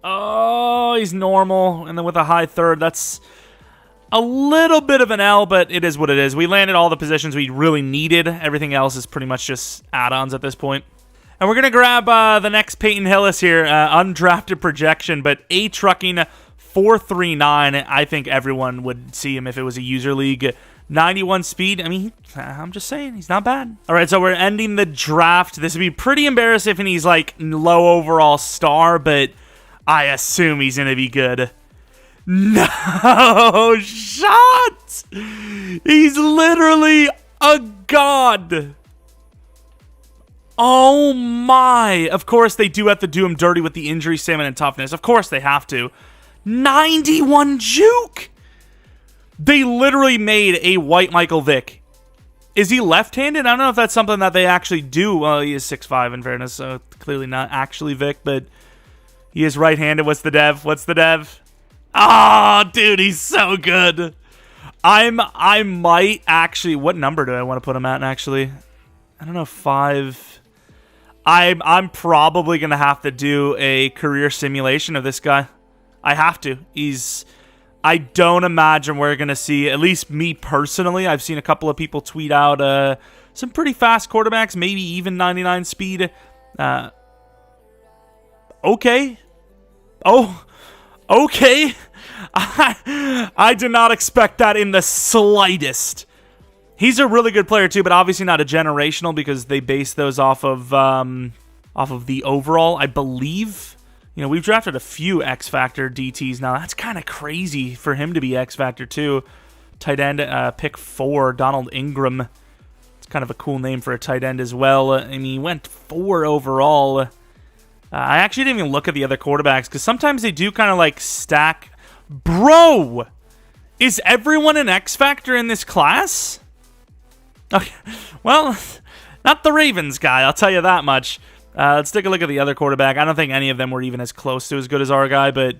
Oh, he's normal. And then with a high 3rd, that's a little bit of an L, but it is what it is. We landed all the positions we really needed. Everything else is pretty much just add-ons at this point. And we're going to grab the next Peyton Hillis here. Undrafted projection, but A-trucking 4.39. I think everyone would see him if it was a user league. 91 speed. I'm just saying, he's not bad. All right, so we're ending the draft. This would be pretty embarrassing if he's like low overall star, but I assume he's going to be good. No shot! He's literally a god. Oh my. Of course, they do have to do him dirty with the injury, stamina, and toughness. Of course, they have to. 91 juke! They literally made a white Michael Vick. Is he left-handed? I don't know if that's something that they actually do. Well, he is 6'5", in fairness, so clearly not actually Vick, but he is right-handed. What's the dev? Oh, dude, he's so good. I might actually... What number do I want to put him at, actually? I don't know, 5... I'm probably going to have to do a career simulation of this guy. I have to. I don't imagine we're going to see, at least me personally, I've seen a couple of people tweet out some pretty fast quarterbacks, maybe even 99 speed. Okay. Oh, okay. I did not expect that in the slightest. He's a really good player too, but obviously not a generational because they base those off of the overall, I believe. You know, we've drafted a few X Factor DTs now. That's kind of crazy for him to be X Factor too. Tight end, pick 4, Donald Ingram. It's kind of a cool name for a tight end as well. I mean, he went 4 overall. I actually didn't even look at the other quarterbacks because sometimes they do kind of like stack. Bro, is everyone an X Factor in this class? Okay, well, not the Ravens guy, I'll tell you that much. Let's take a look at the other quarterback. I don't think any of them were even as close to as good as our guy, but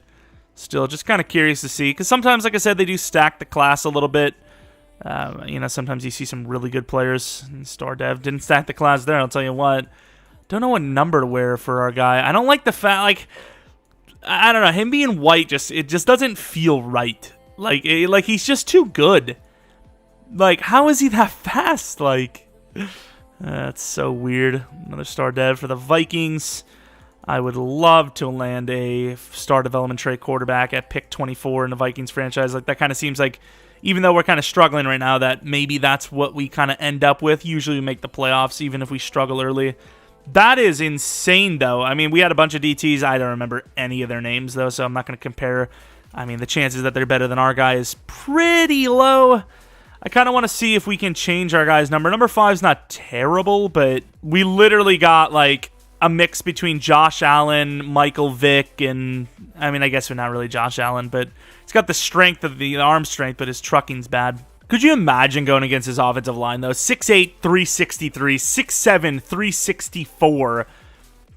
still, just kind of curious to see. Because sometimes, like I said, they do stack the class a little bit. You know, sometimes you see some really good players. Star Dev didn't stack the class there, I'll tell you what. Don't know what number to wear for our guy. I don't like the fact, like, I don't know, him being white, it just doesn't feel right. Like he's just too good. Like, how is he that fast? Like, that's so weird. Another star dev for the Vikings. I would love to land a star development trait quarterback at pick 24 in the Vikings franchise. Like, that kind of seems like, even though we're kind of struggling right now, that maybe that's what we kind of end up with. Usually we make the playoffs, even if we struggle early. That is insane, though. I mean, we had a bunch of DTs. I don't remember any of their names, though, so I'm not going to compare. I mean, the chances that they're better than our guy is pretty low. I kind of want to see if we can change our guy's number. Number 5 is not terrible, but we literally got, like, a mix between Josh Allen, Michael Vick, and, I mean, I guess we're not really Josh Allen, but he's got the strength of the arm strength, but his trucking's bad. Could you imagine going against his offensive line, though? 6'8", 363, 6'7", 364,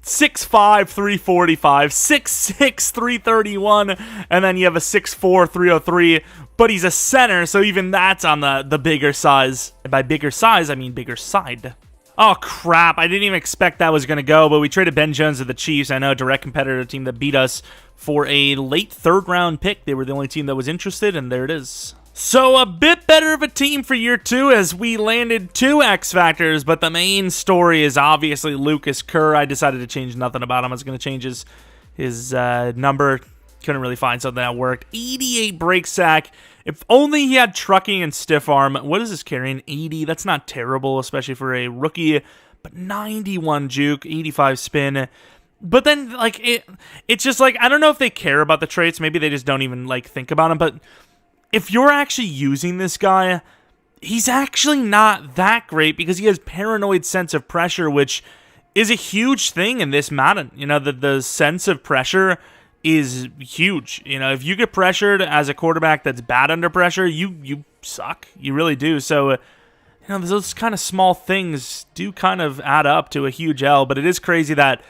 6'5", 345, 6'6", 331, and then you have a 6'4", 303, but he's a center, so even that's on the bigger size. And by bigger size, I mean bigger side. Oh, crap. I didn't even expect that was going to go, but we traded Ben Jones to the Chiefs. I know, a direct competitor team that beat us for a late third-round pick. They were the only team that was interested, and there it is. So a bit better of a team for year 2 as we landed 2 X Factors, but the main story is obviously Lucas Kerr. I decided to change nothing about him. I was going to change his number. Couldn't really find something that worked. 88 break sack. If only he had trucking and stiff arm. What is this carrying? 80. That's not terrible, especially for a rookie. But 91 juke, 85 spin. But then, like, it's just like, I don't know if they care about the traits. Maybe they just don't even, like, think about them. But if you're actually using this guy, he's actually not that great because he has paranoid sense of pressure, which is a huge thing in this Madden. You know, the sense of pressure is huge. You know, if you get pressured as a quarterback that's bad under pressure, you suck. You really do. So, you know, those kind of small things do kind of add up to a huge L, but it is crazy that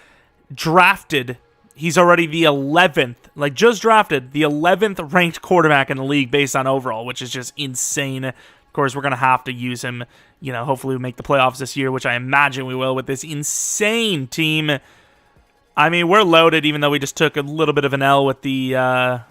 drafted, he's already the 11th, like just drafted, the 11th ranked quarterback in the league based on overall, which is just insane. Of course, we're going to have to use him. You know, hopefully we make the playoffs this year, which I imagine we will with this insane team. I mean, we're loaded, even though we just took a little bit of an L with the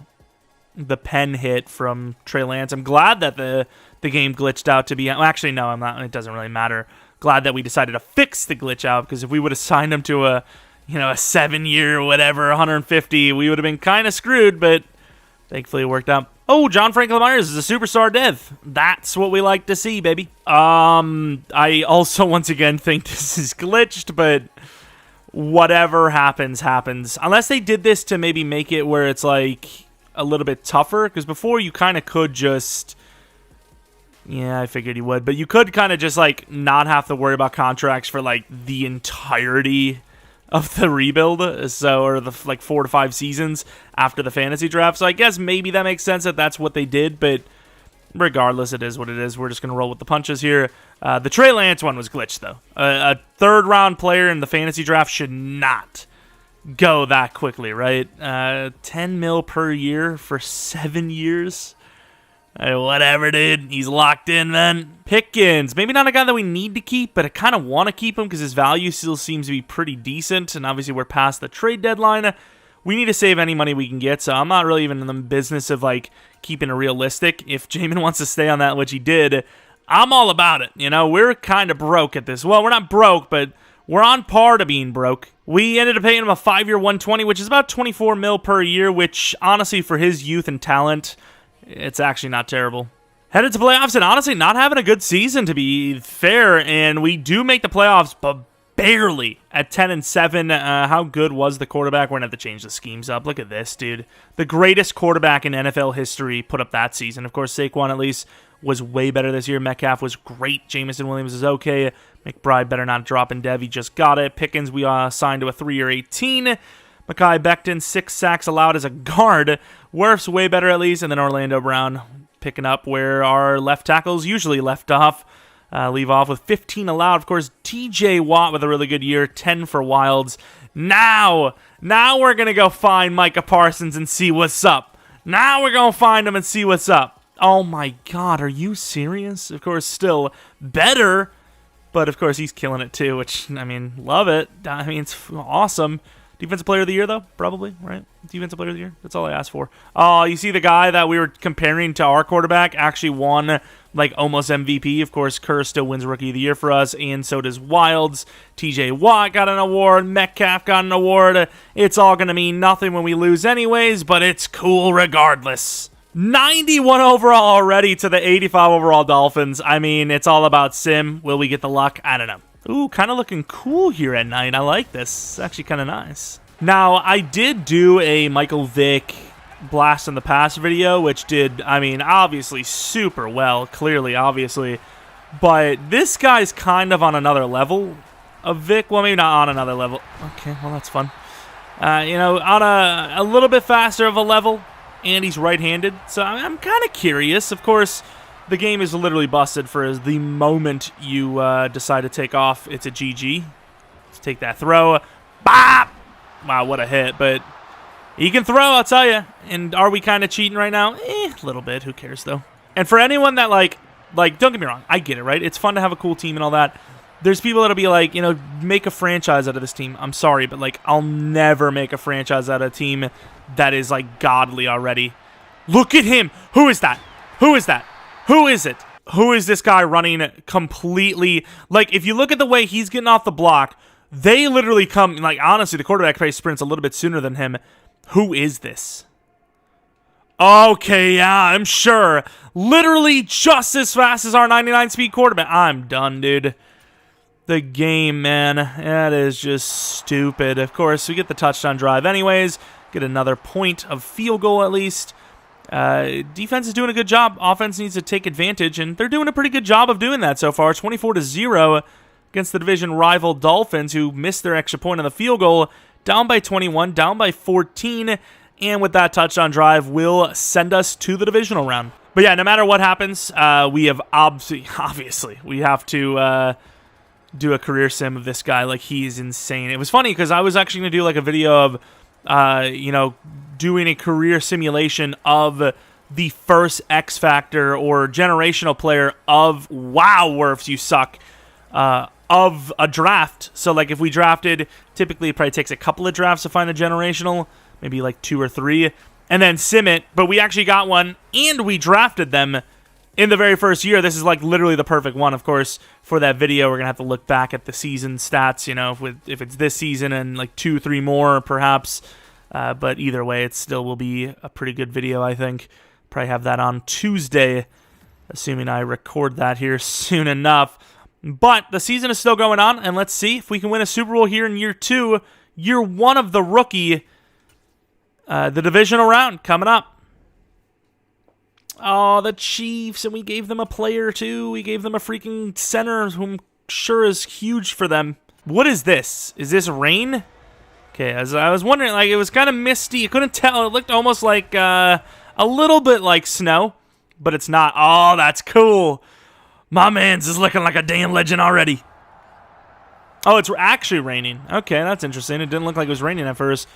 pen hit from Trey Lance. I'm glad that the game glitched out to be... Well, actually, no, I'm not. It doesn't really matter. Glad that we decided to fix the glitch out, because if we would have signed him to a 7-year or whatever, 150, we would have been kind of screwed, but thankfully it worked out. Oh, John Franklin Myers is a superstar dev. That's what we like to see, baby. I also, once again, think this is glitched, but whatever happens, happens. Unless they did this to maybe make it where it's, like, a little bit tougher, because before you kind of could just... Yeah, I figured you would, but you could kind of just, like, not have to worry about contracts for, like, the entirety of the rebuild, so, or the, like, 4 to 5 seasons after the fantasy draft. So I guess maybe that makes sense that that's what they did, but regardless, it is what it is. We're just going to roll with the punches here. The Trey Lance one was glitched, though. A third-round player in the fantasy draft should not go that quickly, right? 10 mil per year for 7 years. Whatever, dude. He's locked in, then. Pickens. Maybe not a guy that we need to keep, but I kind of want to keep him because his value still seems to be pretty decent, and obviously we're past the trade deadline. We need to save any money we can get, so I'm not really even in the business of, like, keeping it realistic. If Jamin wants to stay on that, which he did, I'm all about it. You know, we're kind of broke at this. Well, we're not broke, but we're on par to being broke. We ended up paying him a 5-year $120, which is about $24 mil per year, which honestly for his youth and talent, it's actually not terrible. Headed to playoffs and honestly not having a good season, to be fair, and we do make the playoffs, but barely at 10-7. How good was the quarterback? We're going to have to change the schemes up. Look at this, dude. The greatest quarterback in NFL history put up that season. Of course, Saquon at least was way better this year. Metcalf was great. Jameson Williams is okay. McBride better not drop in Dev. He just got it. Pickens, we signed to a 3-year $18. Mekhi Becton, 6 sacks allowed as a guard. Wirf's way better at least. And then Orlando Brown picking up where our left tackles usually left off. Leave off with 15 allowed. Of course, TJ Watt with a really good year. 10 for Wilds. Now we're going to go find Micah Parsons and see what's up. Now we're going to find him and see what's up. Oh my God, are you serious? Of course, still better, but of course he's killing it too, which, I mean, love it. I mean, it's awesome. Defensive Player of the Year, though, probably, right? Defensive Player of the Year, that's all I asked for. Oh, you see the guy that we were comparing to our quarterback actually won, like, almost MVP. Of course, Kerr still wins Rookie of the Year for us, and so does Wilds. TJ Watt got an award. Metcalf got an award. It's all going to mean nothing when we lose anyways, but it's cool regardless. 91 overall already to the 85 overall Dolphins. I mean, it's all about sim. Will we get the luck? I don't know. Ooh, kind of looking cool here at night. I like this. It's actually kind of nice. Now, I did do a Michael Vick Blast in the Past video, which did, I mean, obviously super well. Clearly, obviously. But this guy's kind of on another level of Vick. Well, maybe not on another level. Okay, well, that's fun. You know, on a little bit faster of a level. And he's right-handed, so I'm kind of curious. Of course, the game is literally busted for the moment you decide to take off. It's a GG. Let's take that throw. Bop! Wow, what a hit, but he can throw, I'll tell you. And are we kind of cheating right now? A little bit. Who cares, though? And for anyone that, like, don't get me wrong. I get it, right? It's fun to have a cool team and all that. There's people that'll be like, you know, make a franchise out of this team. I'm sorry, but, like, I'll never make a franchise out of a team that is, like, godly already. Look at him. Who is that? Who is that? Who is it? Who is this guy running completely? Like, if you look at the way he's getting off the block, they literally come, like, honestly, the quarterback probably sprints a little bit sooner than him. Who is this? Okay, yeah, I'm sure. Literally just as fast as our 99-speed quarterback. I'm done, dude. The game, man, that is just stupid. Of course, we get the touchdown drive anyways. Get another point of field goal at least. Defense is doing a good job. Offense needs to take advantage, and they're doing a pretty good job of doing that so far. 24-0 against the division rival Dolphins, who missed their extra point on the field goal. Down by 21, down by 14, and with that touchdown drive, will send us to the divisional round. But yeah, no matter what happens, we have obviously we have to do a career sim of this guy. Like, he's insane. It was funny because I was actually going to do like a video of, you know, doing a career simulation of the first X Factor or generational player of, wow, Wirfs, you suck, of a draft. So, like, if we drafted, typically it probably takes a couple of drafts to find a generational, maybe like 2 or 3, and then sim it. But we actually got one, and we drafted them in the very first year. This is like literally the perfect one. Of course, for that video, we're going to have to look back at the season stats, you know, if it's this season and like 2, 3 more, perhaps. But either way, it still will be a pretty good video, I think. Probably have that on Tuesday, assuming I record that here soon enough. But the season is still going on, and let's see if we can win a Super Bowl here in year 2, year 1 of the rookie, the divisional round coming up. Oh, the Chiefs, and we gave them a player, too. We gave them a freaking center, who I'm sure is huge for them. What is this? Is this rain? Okay, as I was wondering, like, it was kind of misty. You couldn't tell. It looked almost like a little bit like snow, but it's not. Oh, that's cool. My man's is looking like a damn legend already. Oh, it's actually raining. Okay, that's interesting. It didn't look like it was raining at first.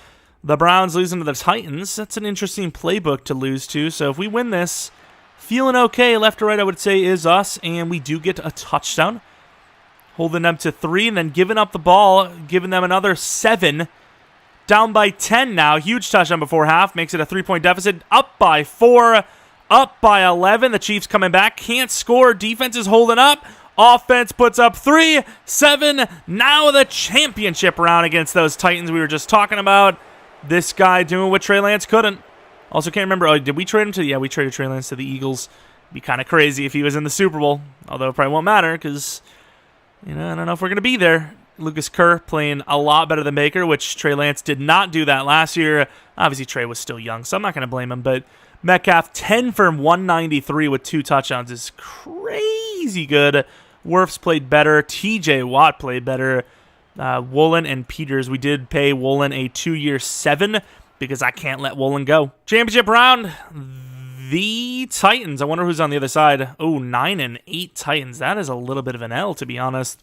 The Browns losing to the Titans. That's an interesting playbook to lose to. So if we win this, feeling okay, left or right, I would say, is us. And we do get a touchdown. Holding them to 3 and then giving up the ball, giving them another 7. Down by 10 now. Huge touchdown before half. Makes it a 3-point deficit. Up by 4. Up by 11. The Chiefs coming back. Can't score. Defense is holding up. Offense puts up 3-7. Now the championship round against those Titans we were just talking about. This guy doing what Trey Lance couldn't. Also, can't remember. Oh, did we trade him to? Yeah, we traded Trey Lance to the Eagles. It'd be kind of crazy if he was in the Super Bowl. Although it probably won't matter because, I don't know if we're going to be there. Lucas Kerr playing a lot better than Baker, which Trey Lance did not do that last year. Obviously, Trey was still young, so I'm not going to blame him. But Metcalf, 10 for 193 with 2 touchdowns is crazy good. Wirfs played better. TJ Watt played better. Woolen and Peters, we did pay Woolen a 2-year $7 because I can't let Woolen go. Championship round, the Titans. I wonder who's on the other side. Oh, 9-8 Titans. That is a little bit of an L, to be honest.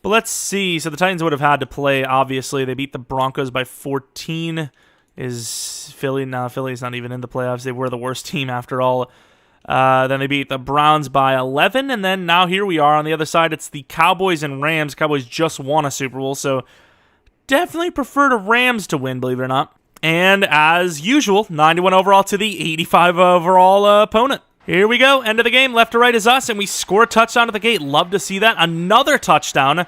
But let's see. So the Titans would have had to play, obviously. They beat the Broncos by 14. Is Philly? No, Philly's not even in the playoffs. They were the worst team after all. Then they beat the Browns by 11. And then now here we are on the other side. It's the Cowboys and Rams. Cowboys just won a Super Bowl, so definitely prefer the Rams to win, believe it or not. And as usual, 91 overall to the 85 overall opponent. Here we go. End of the game. Left to right is us, and we score a touchdown at the gate. Love to see that. Another touchdown.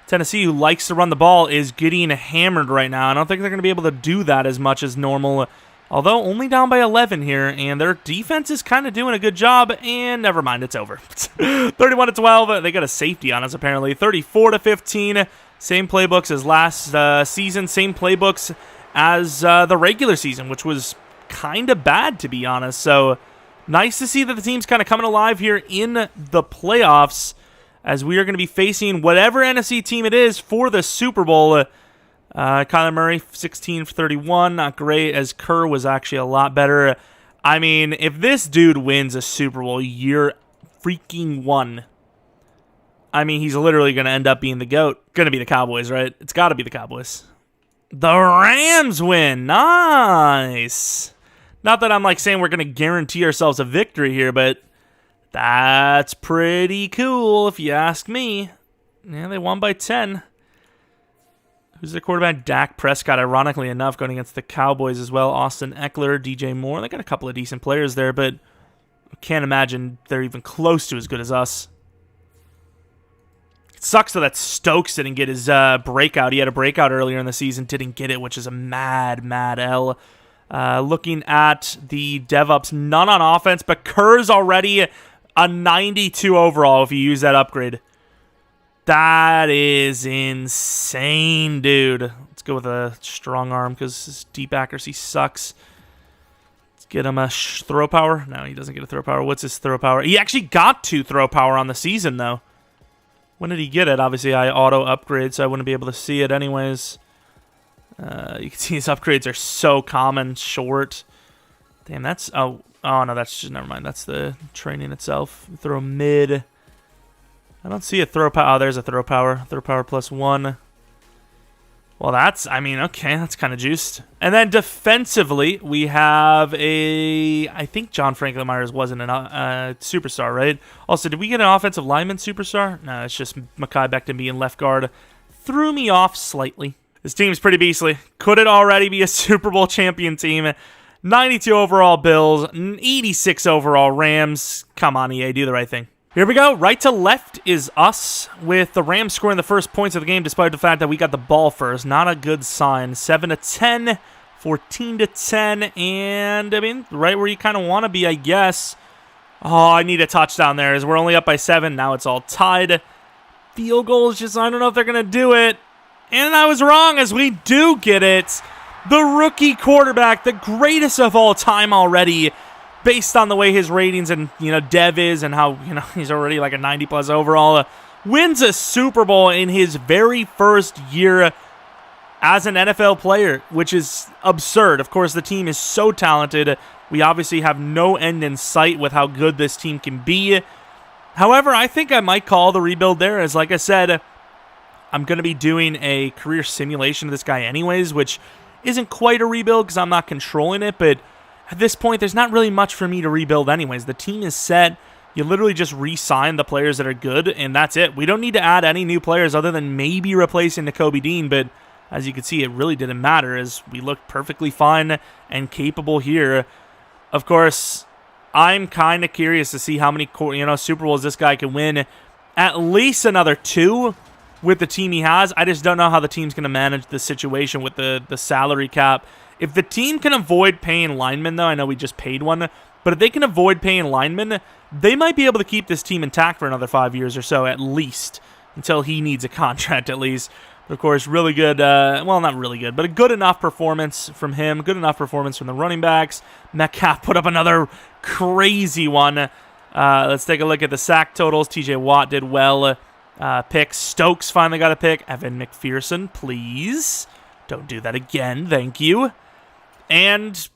Tennessee, who likes to run the ball, is getting hammered right now. I don't think they're going to be able to do that as much as normal, although only down by 11 here, and their defense is kind of doing a good job, and never mind, it's over. 31-12. They got a safety on us, apparently. 34-15. Same playbooks as last season. Same playbooks as the regular season, which was kind of bad, to be honest. So nice to see that the team's kind of coming alive here in the playoffs, as we are going to be facing whatever NFC team it is for the Super Bowl. Kyler Murray, 16 for 31. Not great, as Kerr was actually a lot better. I mean, if this dude wins a Super Bowl, you're freaking won. I mean, he's literally going to end up being the GOAT. Going to be the Cowboys, right? It's got to be the Cowboys. The Rams win. Nice. Not that I'm like saying we're going to guarantee ourselves a victory here, but that's pretty cool if you ask me. Yeah, they won by 10. Who's their quarterback? Dak Prescott, ironically enough, going against the Cowboys as well. Austin Eckler, DJ Moore. They got a couple of decent players there, but I can't imagine they're even close to as good as us. It sucks though that Stokes didn't get his breakout. He had a breakout earlier in the season, didn't get it, which is a mad L. Looking at the DevOps, none on offense, but Kerr's already a 92 overall if you use that upgrade. That is insane, dude. Let's go with a strong arm because his deep accuracy sucks. Let's get him a throw power. No, he doesn't get a throw power. What's his throw power? He actually got 2 throw power on the season, though. When did he get it? Obviously, I auto-upgrade, so I wouldn't be able to see it anyways. You can see his upgrades are so common, short. Damn, that's... Oh, no, that's just... Never mind. That's the training itself. Throw mid... I don't see a throw power. Oh, there's a throw power. Throw power +1. Well, that's, I mean, okay, that's kind of juiced. And then defensively, we have I think John Franklin Myers wasn't a superstar, right? Also, did we get an offensive lineman superstar? No, it's just Mekhi Becton being left guard. Threw me off slightly. This team's pretty beastly. Could it already be a Super Bowl champion team? 92 overall Bills, 86 overall Rams. Come on, EA, do the right thing. Here we go. Right to left is us, with the Rams scoring the first points of the game despite the fact that we got the ball first. Not a good sign. 7-10, 14-10, and, I mean, right where you kind of want to be, I guess. Oh, I need a touchdown there, as we're only up by 7. Now it's all tied. Field goal is just, I don't know if they're going to do it. And I was wrong, as we do get it. The rookie quarterback, the greatest of all time already, based on the way his ratings and, Dev is and how, he's already like a 90-plus overall, wins a Super Bowl in his very first year as an NFL player, which is absurd. Of course, the team is so talented. We obviously have no end in sight with how good this team can be. However, I think I might call the rebuild there, as like I said, I'm going to be doing a career simulation of this guy anyways, which isn't quite a rebuild because I'm not controlling it, but at this point, there's not really much for me to rebuild anyways. The team is set. You literally just re-sign the players that are good, and that's it. We don't need to add any new players other than maybe replacing Nakobe Dean, but as you can see, it really didn't matter as we looked perfectly fine and capable here. Of course, I'm kind of curious to see how many Super Bowls this guy can win at least another 2 with the team he has. I just don't know how the team's going to manage the situation with the salary cap. If the team can avoid paying linemen, though, I know we just paid one, but if they can avoid paying linemen, they might be able to keep this team intact for another 5 years or so, at least, until he needs a contract, at least. But of course, really good, well, not really good, but a good enough performance from him, good enough performance from the running backs. Metcalf put up another crazy one. Let's take a look at the sack totals. TJ Watt did well. Picks. Stokes finally got a pick. Evan McPherson, please. Don't do that again. Thank you. And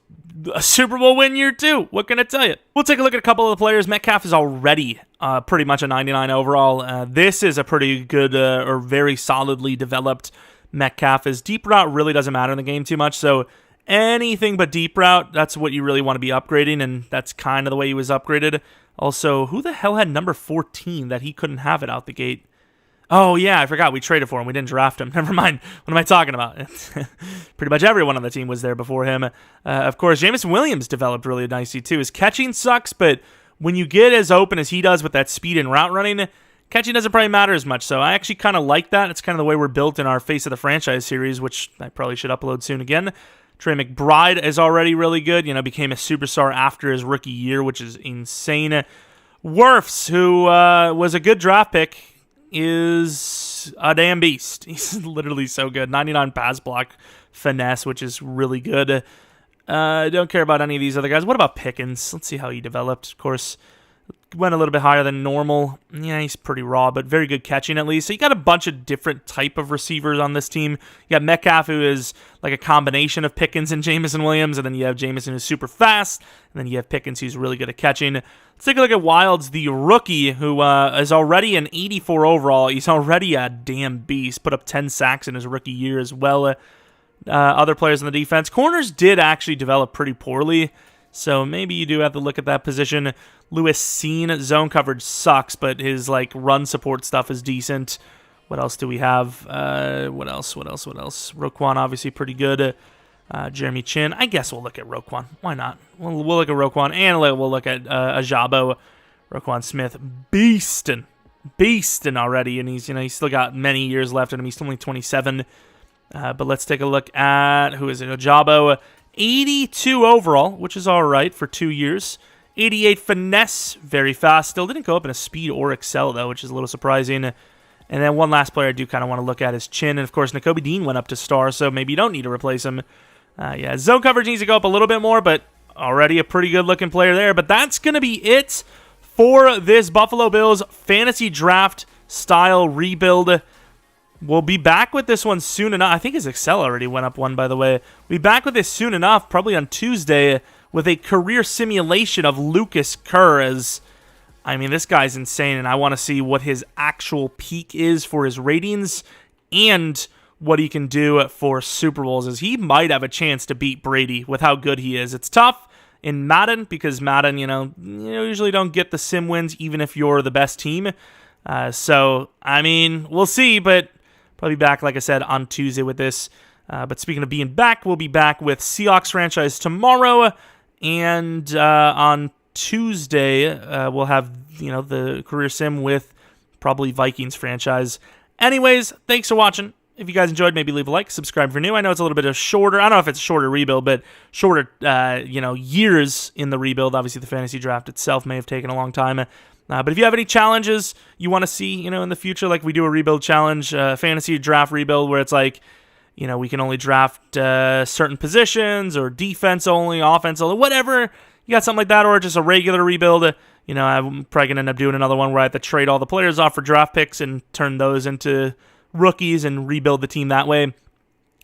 a Super Bowl win year 2. What can I tell you? We'll take a look at a couple of the players. Metcalf is already pretty much a 99 overall. This is a pretty good or very solidly developed Metcalf. His deep route really doesn't matter in the game too much, so anything but deep route, that's what you really want to be upgrading, and that's kind of the way he was upgraded. Also, who the hell had number 14 that he couldn't have it out the gate? Oh, yeah, I forgot. We traded for him. We didn't draft him. Never mind. What am I talking about? Pretty much everyone on the team was there before him. Of course, Jameson Williams developed really nicely, too. His catching sucks, but when you get as open as he does with that speed and route running, catching doesn't probably matter as much. So I actually kind of like that. It's kind of the way we're built in our Face of the Franchise series, which I probably should upload soon again. Trey McBride is already really good. Became a superstar after his rookie year, which is insane. Wirfs, who was a good draft pick, is a damn beast. He's literally so good. 99 pass block finesse, which is really good. Don't care about any of these other guys. What about Pickens? Let's see how he developed. Of course, went a little bit higher than normal. Yeah, he's pretty raw, but very good catching at least. So you got a bunch of different type of receivers on this team. You got Metcalf, who is like a combination of Pickens and Jameson Williams, and then you have Jameson, who's super fast, and then you have Pickens, who's really good at catching. Let's take a look at Wilds, the rookie, who is already an 84 overall. He's already a damn beast. Put up 10 sacks in his rookie year as well. Other players on the defense. Corners did actually develop pretty poorly, so maybe you do have to look at that position. Lewis Seen, zone coverage sucks, but his run support stuff is decent. What else do we have? What else? Roquan, obviously pretty good. Jeremy Chin. I guess we'll look at Roquan. Why not? We'll look at Roquan, and we'll look at Ajabo. Roquan Smith, beastin' already, and he's still got many years left in him. He's only 27. But let's take a look at, who is it? Ajabo, 82 overall, which is all right for 2 years. 88 finesse, very fast. Still didn't go up in a speed or excel, though, which is a little surprising. And then one last player I do kind of want to look at is Chin. And, of course, Nakobe Dean went up to star, so maybe you don't need to replace him. Yeah, zone coverage needs to go up a little bit more, but already a pretty good-looking player there. But that's going to be it for this Buffalo Bills fantasy draft style rebuild. We'll be back with this one soon enough. I think his Excel already went up one, by the way. We'll be back with this soon enough, probably on Tuesday, with a career simulation of Lucas Kerr. This guy's insane, and I want to see what his actual peak is for his ratings and what he can do for Super Bowls, as he might have a chance to beat Brady with how good he is. It's tough in Madden, because Madden, you usually don't get the sim wins even if you're the best team. We'll see, but probably back, like I said, on Tuesday with this. But speaking of being back, we'll be back with Seahawks franchise tomorrow, and on Tuesday we'll have the career sim with probably Vikings franchise. Anyways, thanks for watching. If you guys enjoyed, maybe leave a like, subscribe if you're new. I know it's a little bit of shorter. I don't know if it's a shorter rebuild, but shorter years in the rebuild. Obviously, the fantasy draft itself may have taken a long time. But if you have any challenges you want to see, in the future, like we do a rebuild challenge, fantasy draft rebuild, where it's we can only draft certain positions, or defense only, offense only, whatever. You got something like that, or just a regular rebuild. I'm probably going to end up doing another one where I have to trade all the players off for draft picks and turn those into rookies and rebuild the team that way.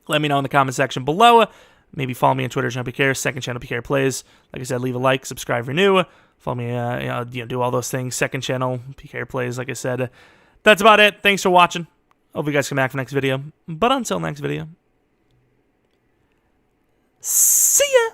Let me know in the comment section below. Maybe follow me on Twitter, Jeromepkr, second channel, PKR Plays. Like I said, leave a like, subscribe if you're new. Follow me, do all those things. Second channel, PKR Plays, like I said. That's about it. Thanks for watching. Hope you guys come back for next video. But until next video, see ya!